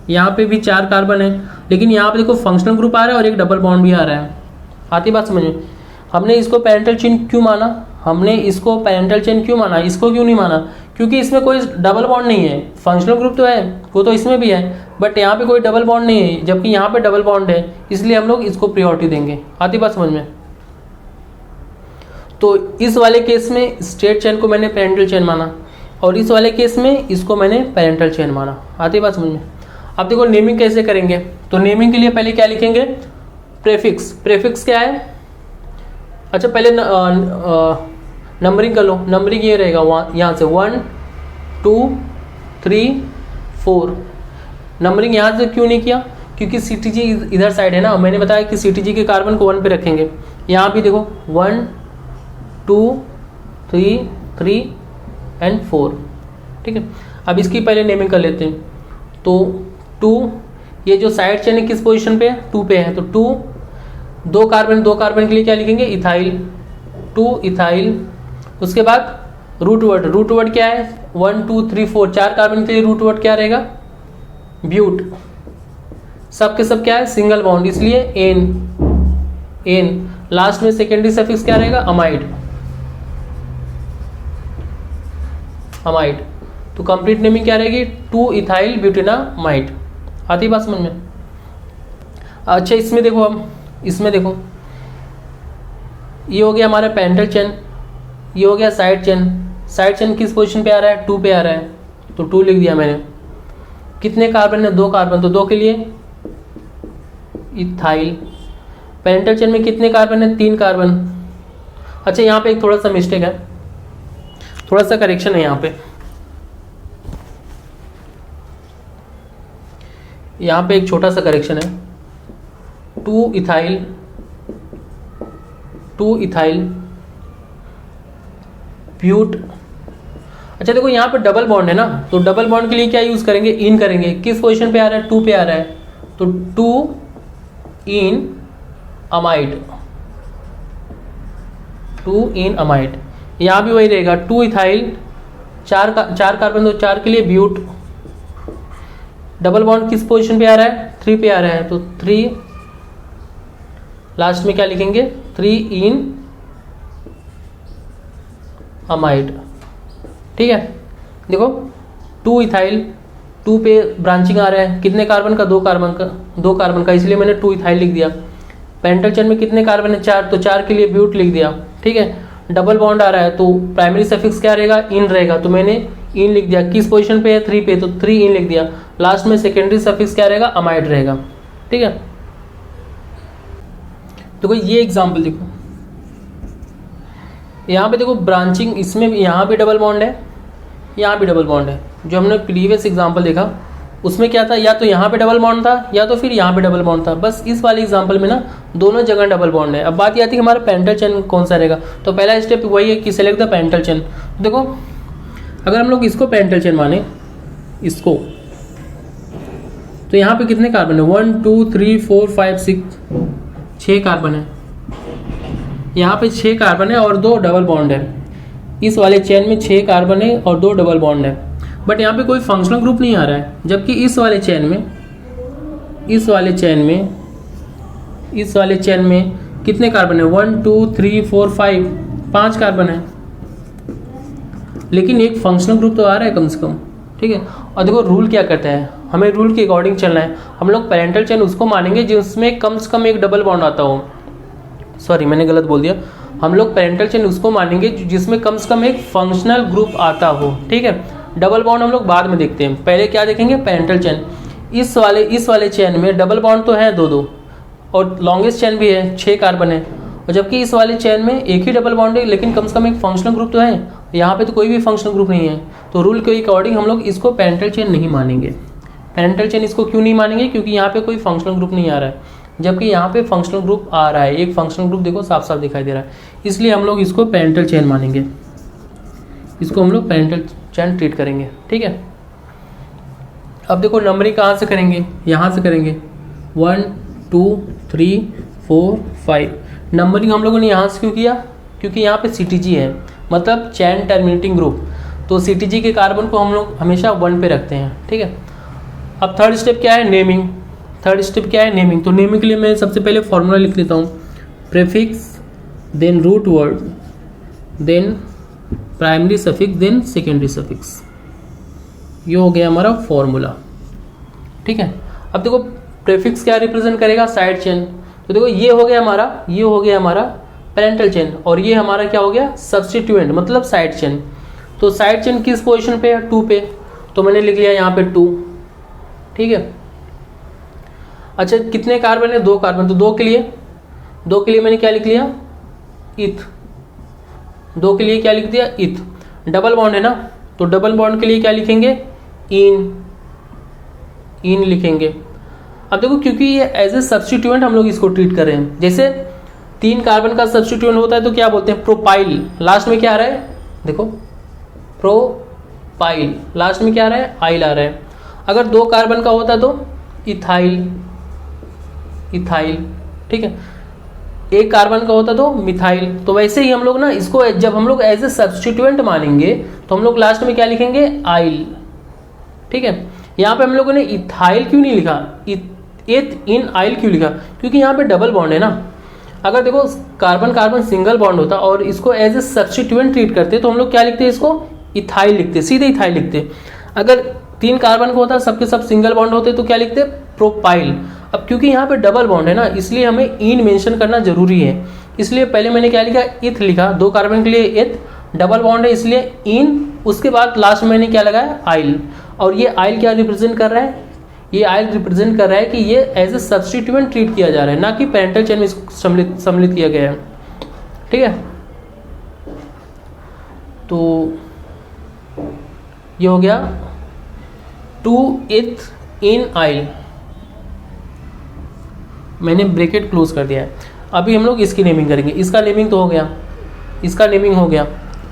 यहाँ पे भी 4 कार्बन है, लेकिन यहाँ पे देखो फंक्शनल ग्रुप आ रहा है और एक डबल बॉन्ड भी आ रहा है। आती बात समझ में। हमने इसको पेरेंटल चेन क्यों माना, इसको क्यों नहीं माना, क्योंकि इसमें कोई डबल बॉन्ड नहीं है, फंक्शनल ग्रुप तो है, वो तो इसमें भी है, बट यहाँ पे कोई डबल बॉन्ड नहीं है, जबकि यहाँ पे डबल बॉन्ड है, इसलिए हम लोग इसको प्रायोरिटी देंगे। आती बात समझ में? तो इस वाले केस में स्ट्रेट चेन को मैंने पैरेंटल चेन माना, और इस वाले केस में इसको मैंने पैरेंटल चेन माना। आती बात समझ में? अब देखो नेमिंग कैसे करेंगे। तो नेमिंग के लिए पहले क्या लिखेंगे? प्रेफिक्स। प्रेफिक्स क्या है? अच्छा पहले नंबरिंग कर लो। नंबरिंग ये रहेगा यहाँ से 1 2 3 4। नंबरिंग यहाँ से क्यों नहीं किया? क्योंकि CTG इधर साइड है ना। मैंने बताया कि CTG के कार्बन को 1 पे रखेंगे। यहाँ भी देखो 1 2 3 3 एंड 4। ठीक है, अब इसकी पहले नेमिंग कर लेते हैं। तो 2, ये जो साइड चेन है किस पोजीशन पे है? 2 पे है। तो 2 दो कार्बन के लिए क्या लिखेंगे? Ethyl, 2 ethyl. उसके बाद रूट वर्ड क्या है? 1 2 3 4, 4 कार्बन के लिए रूट वर्ड क्या रहेगा? ब्यूट। सब के सब क्या है? सिंगल बॉन्ड, इसलिए एन। लास्ट में सेकेंडरी सफिक्स क्या रहेगा? अमाइड। तो कंप्लीट नेमिंग क्या रहेगी? 2 इथाइल ब्यूटेनामाइड। आती बात समझ में? अच्छा इसमें देखो, अब इसमें देखो, ये हो गया हमारा पैरेंटल चेन, ये हो गया साइड चेन। साइड चेन किस पोजीशन पे आ रहा है? 2 पे आ रहा है, तो 2 लिख दिया मैंने। कितने कार्बन है? 2 कार्बन, तो 2 के लिए इथाइल। पैरेंटल चेन में कितने कार्बन है? 3 कार्बन। अच्छा यहाँ पे एक थोड़ा सा मिस्टेक है, थोड़ा सा करेक्शन है यहाँ पे। यहाँ पे एक छोटा सा करेक्शन है। 2 इथाइल ब्यूट। अच्छा देखो यहाँ पे डबल बॉन्ड है ना, तो डबल बॉन्ड के लिए क्या यूज करेंगे? इन करेंगे। किस पोजीशन पे आ रहा है? 2 पे आ रहा है, तो 2 इन अमाइड। यहाँ भी वही रहेगा, 2 इथाइल, 4 कार्बन, तो 4 के लिए ब्यूट। डबल बॉन्ड किस पोजीशन पे आ रहा है? 3 पे आ रहा है, तो 3, लास्ट में क्या लिखेंगे? 3 इन अमाइड। ठीक है, देखो 2 इथाइल, 2 पे ब्रांचिंग आ रहा है, कितने कार्बन का? 2 कार्बन का, इसलिए मैंने 2 इथाइल लिख दिया। पैरेंटल चेन में कितने कार्बन है? 4, तो 4 के लिए ब्यूट लिख दिया। ठीक है, डबल बॉन्ड आ रहा है, तो प्राइमरी सफिक्स क्या रहेगा? इन रहेगा, तो मैंने इन लिख दिया। किस पोजीशन पे है? 3 पे, तो 3 इन लिख दिया। लास्ट में सेकेंडरी सफिक्स क्या रहेगा? अमाइड रहेगा। ठीक है, देखो ये एग्जाम्पल देखो, यहाँ पे देखो ब्रांचिंग, इसमें यहाँ भी डबल बॉन्ड है, यहाँ भी डबल बॉन्ड है। जो हमने प्रीवियस एग्जाम्पल देखा उसमें क्या था? या तो यहाँ पे डबल बॉन्ड था, या तो फिर यहाँ पे डबल बॉन्ड था। बस इस वाले एग्जाम्पल में ना दोनों जगह डबल बॉन्ड है। अब बात ये आती है हमारा पैरेंटल चेन कौन सा रहेगा। तो पहला स्टेप वही है कि सिलेक्ट द पैरेंटल चेन। देखो अगर हम लोग इसको पैरेंटल चेन माने, इसको, तो यहाँ पे कितने कार्बन है? 1 2 3 4 5 6 कार्बन है। यहाँ पे 6 कार्बन है और 2 डबल बॉन्ड है। इस वाले चेन में 6 कार्बन है और 2 डबल बॉन्ड है, बट यहाँ पे कोई फंक्शनल ग्रुप नहीं आ रहा है। जबकि इस वाले चेन में कितने कार्बन है? 1 2 3 4 5 कार्बन है, लेकिन एक फंक्शनल ग्रुप तो आ रहा है कम से कम। ठीक है, और देखो रूल क्या करता है, हमें रूल के अकॉर्डिंग चलना है। हम लोग पैरेंटल चेन उसको मानेंगे जिसमें कम से कम एक डबल बॉन्ड आता हो। सॉरी मैंने गलत बोल दिया। हम लोग पैरेंटल चेन उसको मानेंगे जिसमें कम से कम एक फंक्शनल ग्रुप आता हो। ठीक है, डबल बॉन्ड हम लोग बाद में देखते हैं, पहले क्या देखेंगे? Parental chain. इस वाले चेन में डबल बॉन्ड तो है 2 और लॉन्गेस्ट चेन भी है, 6 कार्बन है। और जबकि इस वाले चेन में एक ही डबल बॉन्ड है, लेकिन कम से कम एक फंक्शनल ग्रुप तो है। यहाँ पे तो कोई भी फंक्शनल ग्रुप नहीं है, तो रूल के अकॉर्डिंग हम लोग इसको पैरेंटल चेन नहीं मानेंगे। पैरेंटल चेन इसको क्यों नहीं मानेंगे? क्योंकि यहाँ पे कोई फंक्शनल ग्रुप नहीं आ रहा है, जबकि यहाँ पे फंक्शनल ग्रुप आ रहा है। एक फंक्शनल ग्रुप देखो साफ साफ दिखाई दे रहा है, इसलिए हम लोग इसको पैरेंटल चेन मानेंगे। इसको हम लोग पैरेंटल चेन ट्रीट करेंगे। ठीक है, अब देखो नंबरिंग कहाँ से करेंगे? यहाँ से करेंगे। 1 2 3 4 5। नंबरिंग हम लोगों ने यहाँ से क्यों किया? क्योंकि यहाँ पे CTG है, मतलब चैन टर्मिनेटिंग ग्रुप। तो CTG के कार्बन को हम लोग हमेशा 1 पे रखते हैं। ठीक है, अब थर्ड स्टेप क्या है? नेमिंग। तो नेमिंग के लिए मैं सबसे पहले फॉर्मूला लिख लेता हूँ। Prefix, then root word, then primary suffix then secondary suffix, ये हो गया हमारा फॉर्मूला। ठीक है, अब देखो प्रीफिक्स क्या रिप्रेजेंट करेगा, साइड चेन। तो देखो ये हो गया हमारा पेरेंटल चेन, और ये हमारा क्या हो गया, सब्स्टिट्यूएंट मतलब साइड चेन। तो साइड चेन किस पोजीशन पे है, 2 पे, तो मैंने लिख लिया यहाँ पे 2। ठीक है, अच्छा कितने कार्बन है, 2 कार्बन, तो 2 के लिए मैंने क्या लिख लिया, इथ। 2 के लिए क्या लिख दिया, इथ। डबल बॉन्ड है ना, तो डबल बॉन्ड के लिए क्या लिखेंगे, इन लिखेंगे। अब देखो क्योंकि ये एज ए सब्स्टिट्यूएंट हम लोग इसको ट्रीट कर रहे हैं, जैसे 3 कार्बन का सब्स्टिट्यूएंट होता है तो क्या बोलते हैं, प्रोपाइल। लास्ट में क्या आ रहा है, देखो प्रोपाइल, लास्ट में क्या आ रहा है, आइल आ रहा है। अगर 2 कार्बन का होता तो इथाइल। ठीक है, 1 कार्बन का होता तो मिथाइल। तो वैसे ही हम लोग ना इसको जब हम लोग एज ए सब्स्टिट्यूएंट मानेंगे तो हम लोग लास्ट में क्या लिखेंगे, आइल। ठीक है, यहाँ पे हम लोगों ने इथाइल क्यों नहीं लिखा, एथ इन आइल क्यों लिखा, क्योंकि यहाँ पे डबल बॉन्ड है ना। अगर देखो कार्बन कार्बन सिंगल बॉन्ड होता और इसको एज ए सब्स्टिट्यूएंट ट्रीट करते तो हम लोग क्या लिखते, इसको इथाइल लिखते, सीधे इथाइल लिखते। अगर 3 कार्बन का होता सबके सब सिंगल बॉन्ड होते तो क्या लिखते, प्रोपाइल। अब क्योंकि यहाँ पे डबल बॉन्ड है ना, इसलिए हमें इन मेंशन करना जरूरी है, इसलिए पहले मैंने क्या लिखा, इथ लिखा। 2 कार्बन के लिए इथ, डबल बॉन्ड है इसलिए इन, उसके बाद लास्ट में मैंने क्या लगाया, आइल। और ये आइल क्या रिप्रेजेंट कर रहा है, ये आइल रिप्रेजेंट कर रहा है कि ये एज ए सब्स्टिट्यूएंट ट्रीट किया जा रहा है, ना कि पेरेंटल चेन में इसको सम्मिलित किया गया है। ठीक है, तो ये हो गया 2 इथ इन आइल, मैंने ब्रैकेट क्लोज कर दिया है। अभी हम लोग इसकी नेमिंग करेंगे, इसका नेमिंग तो हो गया, इसका नेमिंग हो गया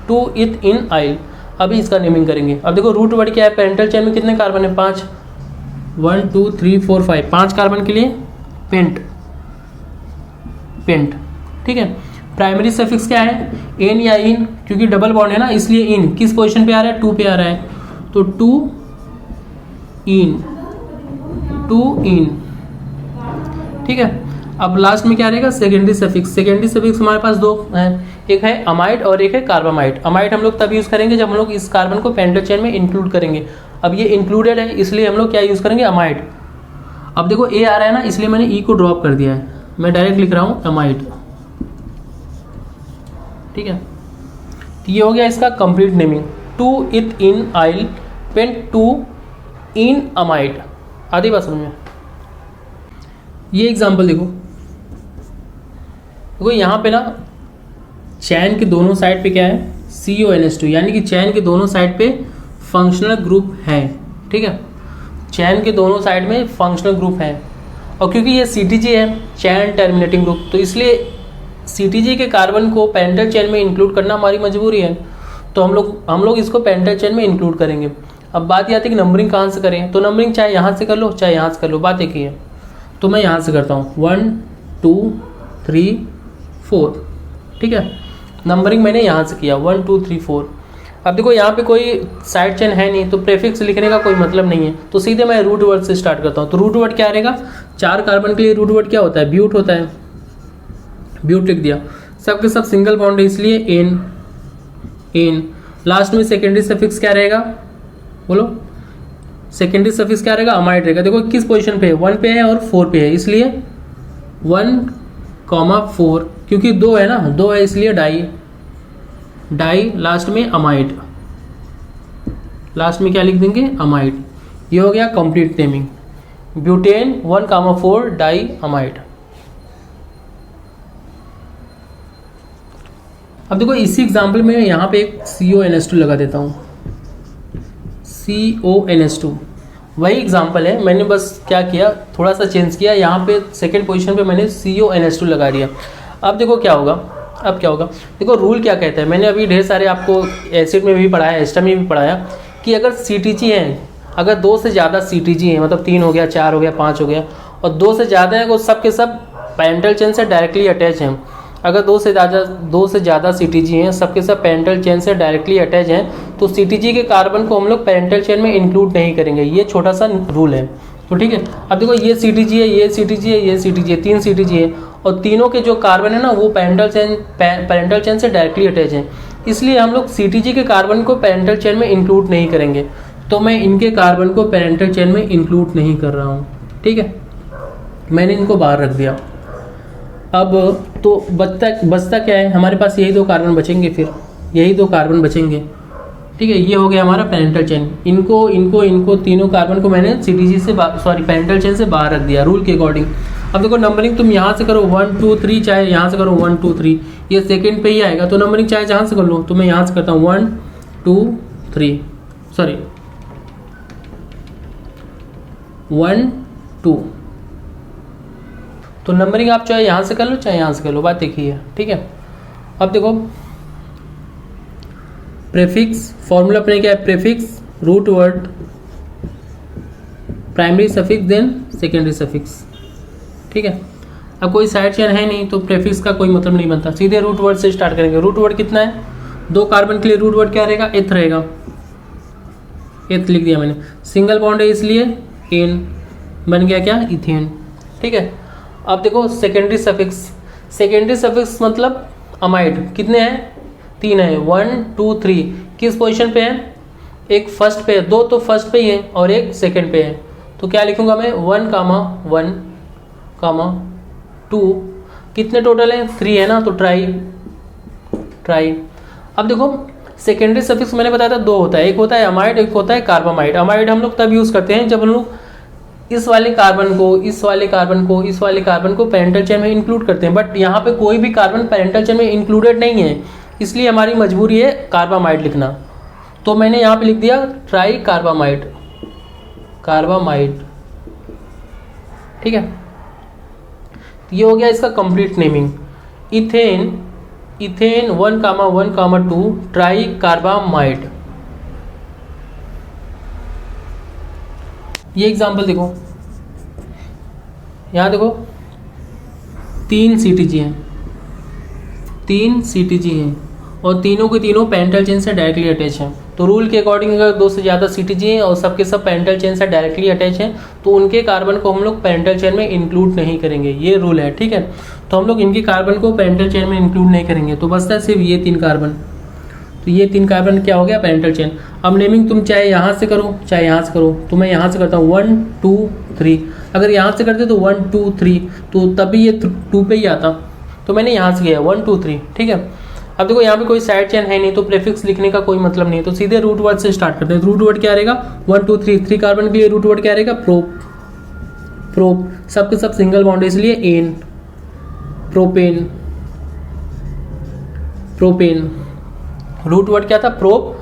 2 इथ इन आइल। अभी इसका नेमिंग करेंगे। अब देखो रूट वर्ड क्या है, पेरेंटल चेन में कितने कार्बन है, 5, 1 2 3 4 5, 5 कार्बन के लिए पेंट। ठीक है, प्राइमरी सफिक्स क्या है, एन या इन, क्योंकि डबल बॉन्ड है ना इसलिए इन। किस पोजीशन पे आ रहा है, 2 पे आ रहा है, तो 2 इन। ठीक है, अब लास्ट में क्या रहेगा, सेकेंडरी सफिक्स। सेकेंडरी सफिक्स हमारे पास 2 हैं, एक है अमाइड और एक है कार्बामाइड। अमाइड हम लोग तब यूज करेंगे जब हम लोग इस कार्बन को पेरेंटल चेन में इंक्लूड करेंगे। अब ये इंक्लूडेड है इसलिए हम लोग क्या यूज करेंगे, अमाइड। अब देखो ए आ रहा है ना, इसलिए मैंने ई को ड्रॉप कर दिया है, मैं डायरेक्ट लिख रहा हूं अमाइड। ठीक है, तो ये हो गया इसका कंप्लीट नेमिंग, 2 इथ इन आइल पेंट 2 इन अमाइड। आधी बात समझ में। ये एग्जाम्पल देखो यहाँ पे ना चैन के दोनों साइड पे क्या है, CONH2, यानी कि चैन के दोनों साइड पे फंक्शनल ग्रुप है। ठीक है, चैन के दोनों साइड में फंक्शनल ग्रुप है, और क्योंकि ये CTG है, चैन टर्मिनेटिंग ग्रुप, तो इसलिए CTG के कार्बन को पेरेंटल चेन में इंक्लूड करना हमारी मजबूरी है। तो हम लोग इसको पेरेंटल चेन में इंक्लूड करेंगे। अब बात यह आती है कि नंबरिंग कहाँ से करें, तो नंबरिंग चाहे यहाँ से कर लो चाहे यहाँ से कर लो, बात एक ही है। तो मैं यहाँ से करता हूँ 1 2 3 4। ठीक है, नंबरिंग मैंने यहाँ से किया 1 2 3 4। अब देखो यहाँ पे कोई साइड चेन है नहीं, तो प्रीफिक्स लिखने का कोई मतलब नहीं है, तो सीधे मैं रूट वर्ड से स्टार्ट करता हूँ। तो रूट वर्ड क्या रहेगा, 4 कार्बन के लिए रूट वर्ड क्या होता है, ब्यूट होता है, ब्यूट लिख दिया। सबके सब सिंगल बॉन्ड है इसलिए एन। लास्ट में सेकेंडरी सफिक्स क्या रहेगा, बोलो, सेकेंडरी सफिक्स क्या रहेगा, अमाइड रहेगा। देखो किस पोजीशन पे है, 1 पे है और 4 पे है, इसलिए 1,4, क्योंकि 2 है ना, 2 है इसलिए डाई, लास्ट में अमाइड, लास्ट में क्या लिख देंगे, अमाइड। ये हो गया complete naming, butane 1,4 di amide. अब देखो इसी एग्जाम्पल में यहाँ पे एक CONH2 लगा देता हूँ, CONH2 वही एग्जाम्पल है, मैंने बस क्या किया, थोड़ा सा चेंज किया, यहाँ पे सेकेंड पोजीशन पे मैंने CONH2 लगा दिया। अब देखो क्या होगा, अब क्या होगा, देखो रूल क्या कहता है, मैंने अभी ढेर सारे आपको एसिड में भी पढ़ाया, एस्टर में भी पढ़ाया कि अगर CTG है, अगर 2 से ज़्यादा CTG है, मतलब 3 हो गया, 4 हो गया, 5 हो गया, और 2 से ज़्यादा है, वो सब के सब पेरेंटल चेन से डायरेक्टली अटैच हैं। अगर 2 से ज़्यादा CTG हैं, सबके सब पेरेंटल चेन से डायरेक्टली अटैच हैं, तो CTG के कार्बन को हम लोग पेरेंटल चेन में इंक्लूड नहीं करेंगे, ये छोटा सा रूल है। तो ठीक है, अब देखो ये CTG है, ये CTG है, ये CTG है, 3 CTG है, और तीनों के जो कार्बन है ना वो पेरेंटल चेन से डायरेक्टली अटैच हैं। इसलिए हम लोग CTG के कार्बन को पेरेंटल चेन में इंक्लूड नहीं करेंगे। तो मैं इनके कार्बन को पेरेंटल चेन में इंक्लूड नहीं कर रहा हूँ, ठीक है, मैंने इनको बाहर रख दिया। अब तो बचता क्या है, हमारे पास यही 2 कार्बन बचेंगे, फिर यही 2 कार्बन बचेंगे, ठीक है। ये हो गया हमारा पेरेंटल चेन। इनको तीनों कार्बन को मैंने CTG से पेरेंटल चेन से बाहर रख दिया रूल के अकॉर्डिंग। अब देखो नंबरिंग तुम यहाँ से करो 1 2 3, चाहे यहाँ से करो 1 2 3, ये सेकंड पे ही आएगा, तो नंबरिंग चाहे जहाँ से कर लो। तो मैं यहाँ से करता हूँ 1 2 3, सॉरी 1 2, तो नंबरिंग आप चाहे यहाँ से कर लो चाहे यहाँ से कर लो, बात देखिए है, ठीक है। अब देखो प्रेफिक्स फॉर्मूला अपने क्या है, prefix root word primary suffix then secondary suffix, ठीक है। अब कोई साइड चेन है नहीं तो प्रेफिक्स का कोई मतलब नहीं बनता, सीधे रूट वर्ड से स्टार्ट करेंगे। रूट वर्ड कितना है, 2 कार्बन के लिए रूट वर्ड क्या रहेगा, एथ रहेगा, एथ लिख दिया मैंने। सिंगल बॉन्ड है इसलिए एन बन गया क्या, इथेन, ठीक है। अब देखो सेकेंडरी सफिक्स मतलब अमाइड, कितने हैं, 3 है, 1 2 3, किस पोजीशन पे है, एक फर्स्ट पे है, 2 तो फर्स्ट पे ही है और एक सेकंड पे है। तो क्या लिखूंगा मैं 1 1 2, कितने टोटल है, 3 है ना, तो ट्राई। अब देखो सेकेंडरी सफिक्स मैंने बताया था 2 होता है, एक होता है अमाइड, एक होता है कार्बामाइड। अमाइड हम लोग तब यूज करते हैं जब हम लोग इस वाले कार्बन को पेरेंटल चेन में इंक्लूड करते हैं, बट यहाँ पे कोई भी कार्बन पेरेंटल चेन में इंक्लूडेड नहीं है, इसलिए हमारी मजबूरी है कार्बामाइड लिखना। तो मैंने यहाँ पे लिख दिया ट्राई कार्बामाइड, ठीक है। ये हो गया इसका complete naming, ethane 1 1 2 try carbamide. ये एग्जाम्पल देखो, यहाँ देखो 3 CTG हैं और तीनों के तीनों पेरेंटल चेन से डायरेक्टली अटैच हैं। तो रूल के अकॉर्डिंग अगर 2 से ज़्यादा CTG हैं और सबके सब पेरेंटल चेन से डायरेक्टली अटैच हैं तो उनके कार्बन को हम लोग पेरेंटल चेन में इंक्लूड नहीं करेंगे, ये रूल है, ठीक है। तो हम लोग इनके कार्बन को पेरेंटल चेन में इंक्लूड नहीं करेंगे, तो बचता है सिर्फ ये 3 कार्बन। तो ये 3 कार्बन क्या हो गया, पेरेंटल चेन। अब नेमिंग तुम चाहे यहाँ से करो चाहे यहाँ से करो, तो मैं यहाँ से करता हूँ 1 2 3। अगर यहाँ से करते तो 1 2 3, तो तभी ये 2 पे ही आता, तो मैंने यहाँ से किया 1 2 3, ठीक है। अब देखो यहाँ पे कोई साइड चेन है नहीं तो प्रेफिक्स लिखने का कोई मतलब नहीं है, तो सीधे रूट वर्ड से स्टार्ट करते हैं। रूट वर्ड क्या रहेगा, 1 2 3 कार्बन के लिए रूट वर्ड क्या रहेगा, प्रोप, सबके सब सिंगल बॉन्ड इसलिए एन, प्रोपेन। रूट वर्ड क्या था, प्रोप,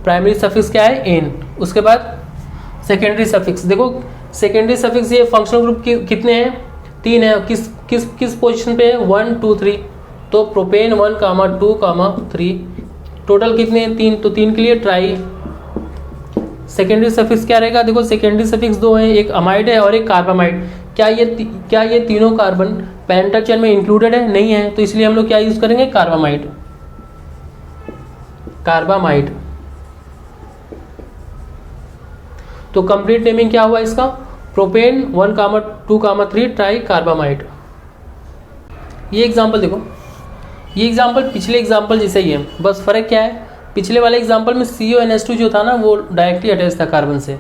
प्राइमरी सफिक्स क्या है, एन। उसके बाद सेकेंडरी सफिक्स, देखो सेकेंडरी सफिक्स ये फंक्शनल ग्रुप कितने हैं, 3 है, किस पोजीशन पे है, 1 2 3, तो प्रोपेन 1 2 3, टोटल कितने हैं, 3, तो 3 के लिए ट्राई। सेकेंडरी सफिक्स क्या रहेगा, देखो सेकेंडरी सफिक्स 2 है, एक अमाइड है और एक कार्बामाइड। क्या ये तीनों कार्बन पेरेंटल चेन में इंक्लूडेड है, नहीं है, तो इसलिए हम लोग क्या यूज करेंगे, कार्बामाइड। तो कंप्लीट नेमिंग क्या हुआ इसका, प्रोपेन 1 2 3 ट्राई कार्बामाइड। ये एग्जांपल देखो, ये एग्जांपल पिछले एग्जांपल जैसा ही है, बस फर्क क्या है, पिछले वाले एग्जांपल में CONH2 जो था ना वो डायरेक्टली अटैच था कार्बन से,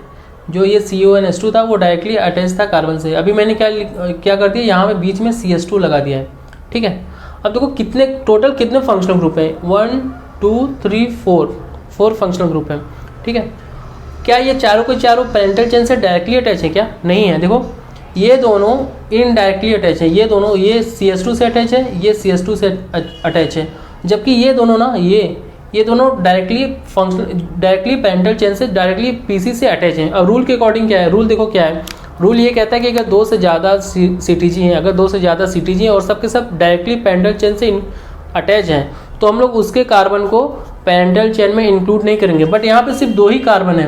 जो ये CONH2 था वो डायरेक्टली अटैच था कार्बन से। अभी मैंने क्या कर दिया, यहाँ पे बीच में CH2 लगा दिया है, ठीक है। अब देखो टोटल कितने फंक्शनल ग्रुप हैं, 1 2 3 4 फंक्शनल ग्रुप हैं, ठीक है। क्या ये चारों के चारों पेरेंटल चेन से डायरेक्टली अटैच है, क्या नहीं है, देखो ये दोनों इनडायरेक्टली अटैच है, ये दोनों, ये CH2 से अटैच है, ये CH2 से अटैच है, जबकि ये दोनों ना ये दोनों डायरेक्टली पेरेंटल चेन से डायरेक्टली PC से अटैच हैं। अब रूल के अकॉर्डिंग क्या है, रूल देखो क्या है, रूल ये कहता है कि अगर 2 से ज़्यादा CTG हैं, अगर 2 से ज़्यादा CTG हैं और सबके सब डायरेक्टली पेरेंटल चेन से अटैच हैं तो हम लोग उसके कार्बन को पेरेंटल चेन में इंक्लूड नहीं करेंगे। बट यहाँ पे सिर्फ 2 ही कार्बन है,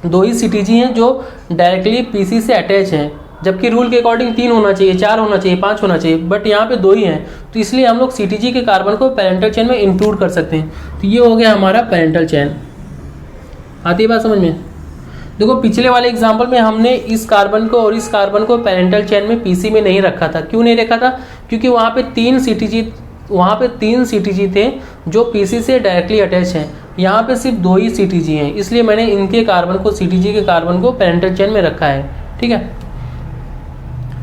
2 ही CTG हैं जो डायरेक्टली PC से अटैच हैं, जबकि रूल के अकॉर्डिंग 3 होना चाहिए, 4 होना चाहिए, 5 होना चाहिए, बट यहाँ पे 2 ही हैं, तो इसलिए हम लोग CTG के कार्बन को पेरेंटल चेन में इंक्लूड कर सकते हैं। तो ये हो गया हमारा पेरेंटल चेन। आती है बात समझ में? देखो पिछले वाले एग्जाम्पल में हमने इस कार्बन को और इस कार्बन को पेरेंटल चेन में PC में नहीं रखा था। क्यों नहीं रखा था? क्योंकि वहाँ पे 3 CTG वहाँ पे 3 CTG थे जो PC से डायरेक्टली अटैच हैं, यहाँ पे सिर्फ 2 ही CTG हैं, इसलिए मैंने इनके कार्बन को, CTG के कार्बन को पेरेंटल चेन में रखा है। ठीक है,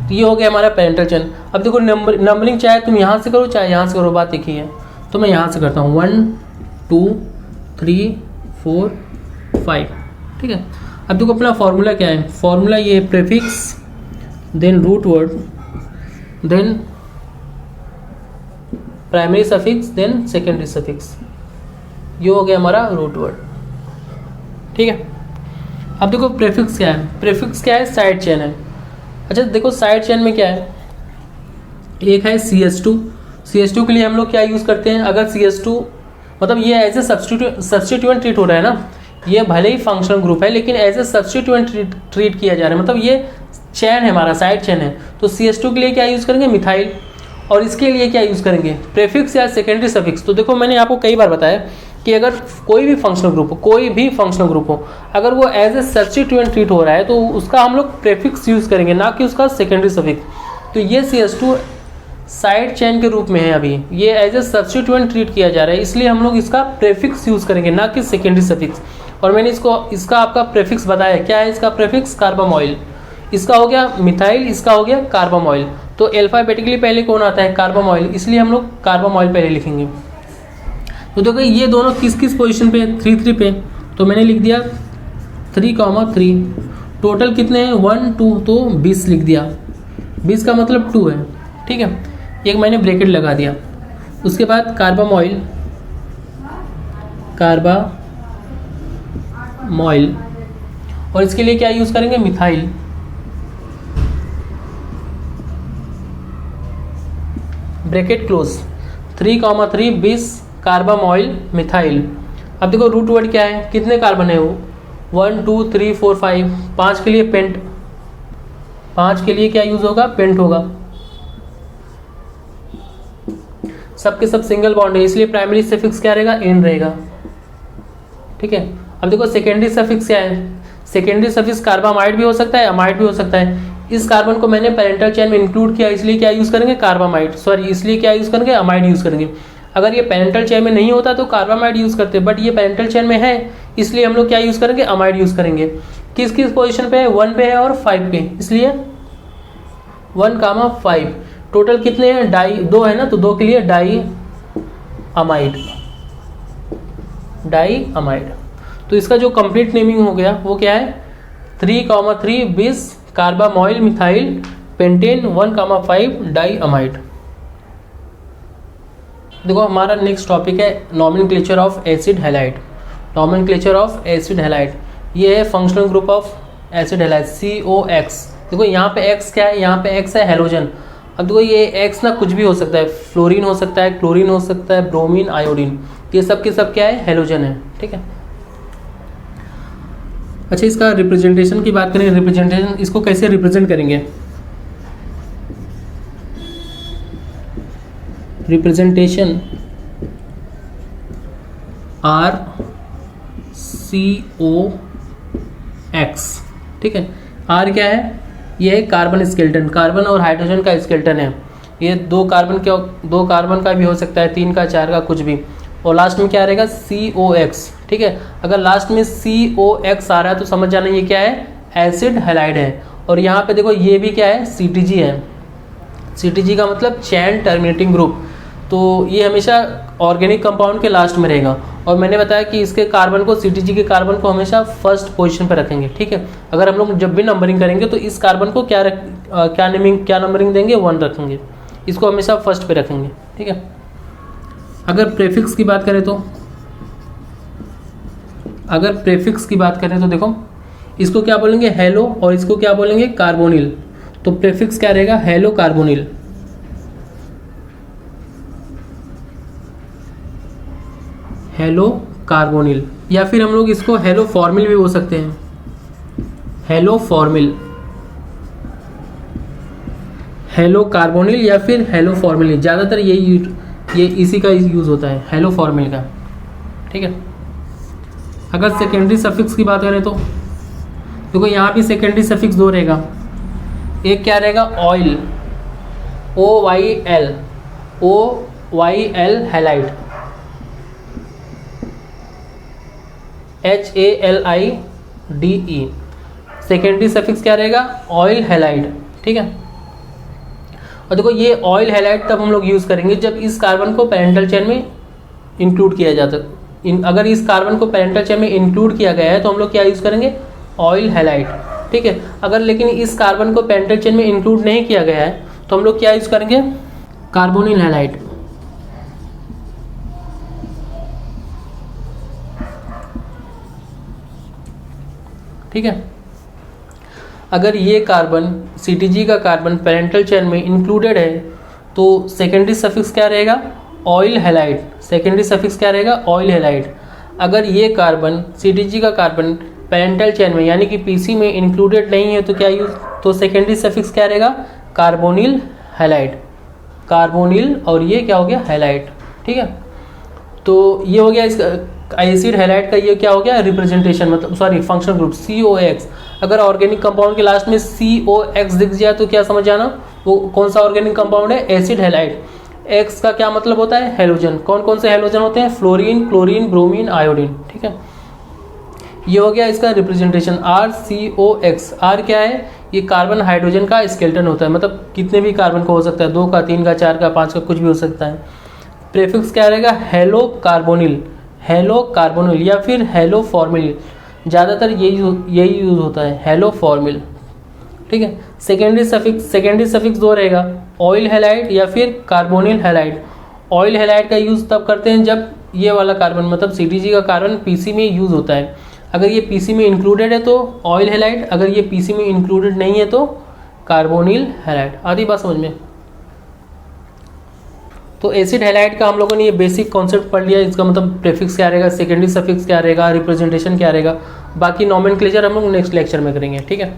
तो ये हो गया हमारा पेरेंटल चेन। अब देखो नंबरिंग चाहे तुम यहाँ से करो चाहे यहाँ से करो, बात एक ही है। तो मैं यहाँ से करता हूँ 1 2 3 4 5। ठीक है, अब देखो अपना फॉर्मूला क्या है, फॉर्मूला ये prefix then root word then primary suffix then secondary suffix, ये हो गया हमारा रूट वर्ड। ठीक है, अब देखो प्रीफिक्स क्या है, प्रीफिक्स क्या है, साइड चेन है। अच्छा देखो साइड चेन में क्या है, एक है CH2, CH2 के लिए हम लोग क्या यूज़ करते हैं, अगर CH2 मतलब ये एज ए सब्स्टिट्यूएंट ट्रीट हो रहा है ना, ये भले ही फंक्शनल ग्रुप है लेकिन एज ए सब्स्टिट्यूएंट ट्रीट किया जा रहा है, मतलब ये चेन है हमारा, साइड चेन है। तो CH2 के लिए क्या यूज़ करेंगे, मिथाइल, और इसके लिए क्या यूज़ करेंगे, प्रीफिक्स या सेकेंडरी सफिक्स। तो देखो मैंने आपको कई बार बताया कि अगर कोई भी फंक्शनल ग्रुप हो, कोई भी फंक्शनल ग्रुप हो, अगर वो एज ए सब्स्टिट्यूएंट ट्रीट हो रहा है तो उसका हम लोग प्रीफिक्स यूज़ करेंगे, ना कि उसका सेकेंडरी सफिक्स। तो ये CH2 साइड चेन के रूप में है, अभी ये एज ए सब्स्टिट्यूएंट ट्रीट किया जा रहा है, इसलिए हम लोग इसका प्रीफिक्स यूज़ करेंगे, ना कि सेकेंडरी सफिक्स। और मैंने इसका आपका प्रीफिक्स बताया, क्या है इसका प्रीफिक्स, कार्बामॉइल। इसका हो गया मिथाइल, इसका हो गया कार्बामॉइल। तो अल्फाबेटिकली पहले कौन आता है, कार्बामॉइल, इसलिए हम लोग कार्बामॉइल पहले लिखेंगे। तो देखो ये दोनों किस किस पोजीशन पे, 3 पे, तो मैंने लिख दिया 3,3। टोटल कितने हैं, 1 2, तो 20 लिख दिया, 20 का मतलब 2 है। ठीक है, एक मैंने ब्रैकेट लगा दिया। उसके बाद कार्बामॉइल, कार्बामॉइल, और इसके लिए क्या यूज़ करेंगे, methyl. Bracket close, 3,3 20 carbamoyl methyl. अब देखो रूट वर्ड क्या है, कितने कार्बन है वो, 1 2 3 4 5, 5 के लिए पेंट, 5 के लिए क्या यूज़ होगा, पेंट होगा। सबके सब सिंगल बॉन्ड है, इसलिए प्राइमरी सफिक्स क्या रहेगा, एन रहेगा। ठीक है, अब देखो सेकेंडरी सफिक्स क्या है, सेकेंडरी सफिक्स कार्बामाइड भी हो सकता है, अमाइड भी हो सकता है। इस कार्बन को मैंने पेरेंटल चेन में इंक्लूड किया, इसलिए क्या यूज़ करेंगे, कार्बामाइड, सॉरी इसलिए क्या यूज़ करेंगे, अमाइड यूज़ करेंगे। अगर ये पेरेंटल चेन में नहीं होता तो कार्बामाइड यूज़ करते, बट ये पेरेंटल चेन में है, इसलिए हम लोग क्या यूज़ करेंगे, अमाइड यूज़ करेंगे। किस किस पोजीशन पे है, 1 पे है और 5 पे, इसलिए 1,5। टोटल कितने हैं, डाई 2 है ना, तो 2 के लिए डाई अमाइड, डाई अमाइड। तो इसका जो कंप्लीट नेमिंग हो गया वो क्या है, 3,3 20 carbamoyl methyl pentane 1,5 die amide. देखो हमारा नेक्स्ट टॉपिक है nomenclature of acid halide. Nomenclature of acid halide, ये है functional group of acid halide COX। देखो यहाँ पे X क्या है, यहाँ पे X है हेलोजन। अब देखो ये X ना कुछ भी हो सकता है, फ्लोरीन हो सकता है, क्लोरीन हो सकता है, ब्रोमीन, आयोडीन, ये सब के सब क्या है, हेलोजन है। ठीक है, अच्छा इसका रिप्रेजेंटेशन की बात करें, रिप्रेजेंटेशन इसको कैसे रिप्रेजेंट करेंगे, रिप्रेजेंटेशन RCOX। ठीक है, R क्या है, ये है कार्बन स्केलेटन, कार्बन और हाइड्रोजन का स्केलेटन है। ये 2 कार्बन का भी हो सकता है, 3 का, 4 का, कुछ भी। और लास्ट में क्या रहेगा, COX। ठीक है, अगर लास्ट में COX आ रहा है तो समझ जाना ये क्या है, एसिड हैलाइड है। और यहाँ पे देखो ये भी क्या है, CTG है। CTG का मतलब चैन टर्मिनेटिंग ग्रुप, तो ये हमेशा ऑर्गेनिक कंपाउंड के लास्ट में रहेगा। और मैंने बताया कि इसके कार्बन को, CTG के कार्बन को हमेशा फर्स्ट पोजीशन पर रखेंगे। ठीक है, अगर हम लोग जब भी नंबरिंग करेंगे तो इस कार्बन को क्या नंबरिंग देंगे, 1 रखेंगे, इसको हमेशा फर्स्ट पे रखेंगे। ठीक है, अगर प्रीफिक्स की बात करें तो देखो इसको क्या बोलेंगे, हेलो, और इसको क्या बोलेंगे, कार्बोनिल। तो प्रीफिक्स क्या रहेगा, हेलो कार्बोनिल। हेलो कार्बोनिल, या फिर हम लोग इसको हेलो फॉर्मिल भी बोल सकते हैं, हेलो फॉर्मिल, हेलो कार्बोनिल या फिर हेलो फॉर्मिल, ज़्यादातर ये इसी का यूज़ होता है, हेलो फॉर्मिल का। ठीक है, अगर सेकेंडरी सफिक्स की बात करें तो देखो यहाँ भी सेकेंडरी सफिक्स 2 रहेगा। एक क्या रहेगा, oil, OYL, O YL halide, HALIDE। Secondary suffix क्या रहेगा? ऑयल हैलाइड, ठीक है। और देखो ये ऑयल हैलाइड तब हम लोग यूज़ करेंगे जब इस कार्बन को पैरेंटल चेन में इंक्लूड किया जाता है। अगर इस कार्बन को पैरेंटल चेन में इंक्लूड किया गया है तो हम लोग क्या यूज़ करेंगे? ऑयल हैलाइड, ठीक है। अगर लेकिन इस कार्बन को पैरेंटल चेन में इंक्लूड नहीं किया गया है तो हम लोग क्या यूज़ करेंगे? कार्बोनिल हैलाइड, ठीक है। अगर ये कार्बन CTG का कार्बन पैरेंटल चेन में इंक्लूडेड है तो सेकेंडरी सफिक्स क्या रहेगा? Oil halide. सेकेंडरी सफिक्स क्या रहेगा? Oil halide. अगर ये कार्बन CTG का कार्बन पैरेंटल चेन में यानी कि PC में इंक्लूडेड नहीं है तो क्या यूज, तो सेकेंडरी सफिक्स क्या रहेगा? Carbonyl halide. कार्बोनिल और ये क्या हो गया? हैलाइड, ठीक है। तो ये हो गया इसका एसिड हैलाइड का, ये क्या हो गया? रिप्रेजेंटेशन, मतलब सॉरी फंक्शनल ग्रुप COX। अगर ऑर्गेनिक कंपाउंड के लास्ट में COX दिख जाए तो क्या समझ जाना वो कौन सा ऑर्गेनिक कंपाउंड है? Acid halide. X का क्या मतलब होता है? हेलोजन। कौन कौन से हेलोजन होते हैं? फ्लोरीन, क्लोरीन, ब्रोमीन, आयोडीन, ठीक है। ये हो गया इसका रिप्रेजेंटेशन RCOX। R क्या है? ये कार्बन हाइड्रोजन का स्केलेटन होता है, मतलब कितने भी कार्बन का हो सकता है, 2 का, 3 का, 4 का, 5 का, कुछ भी हो सकता है। प्रेफिक्स क्या रहेगा? हेलो कार्बोनिल, हेलो कार्बोनिल या फिर हेलो फॉर्मिल, ज़्यादातर यही यूज होता है, हेलो फॉर्मिल, ठीक है। सेकेंडरी सफिक्स दो रहेगा, ऑयल हैलाइड या फिर कार्बोनिल हैलाइड। ऑयल हैलाइड का यूज़ तब करते हैं जब ये वाला कार्बन मतलब CTG का कार्बन PC में यूज़ होता है। अगर ये PC में इंक्लूडेड है तो ऑयल हैलाइड, अगर ये PC में इंक्लूडेड नहीं है तो कार्बोनिल हैलाइड। आधी बात समझ में? तो एसिड हैलाइड का हम लोगों ने ये बेसिक कॉन्सेप्ट पढ़ लिया। इसका मतलब प्रीफिक्स क्या रहेगा, सेकेंडरी सफिक्स क्या रहेगा, रिप्रेजेंटेशन क्या रहेगा। बाकी नॉमेनक्लेचर हम लोग नेक्स्ट लेक्चर में करेंगे, ठीक है।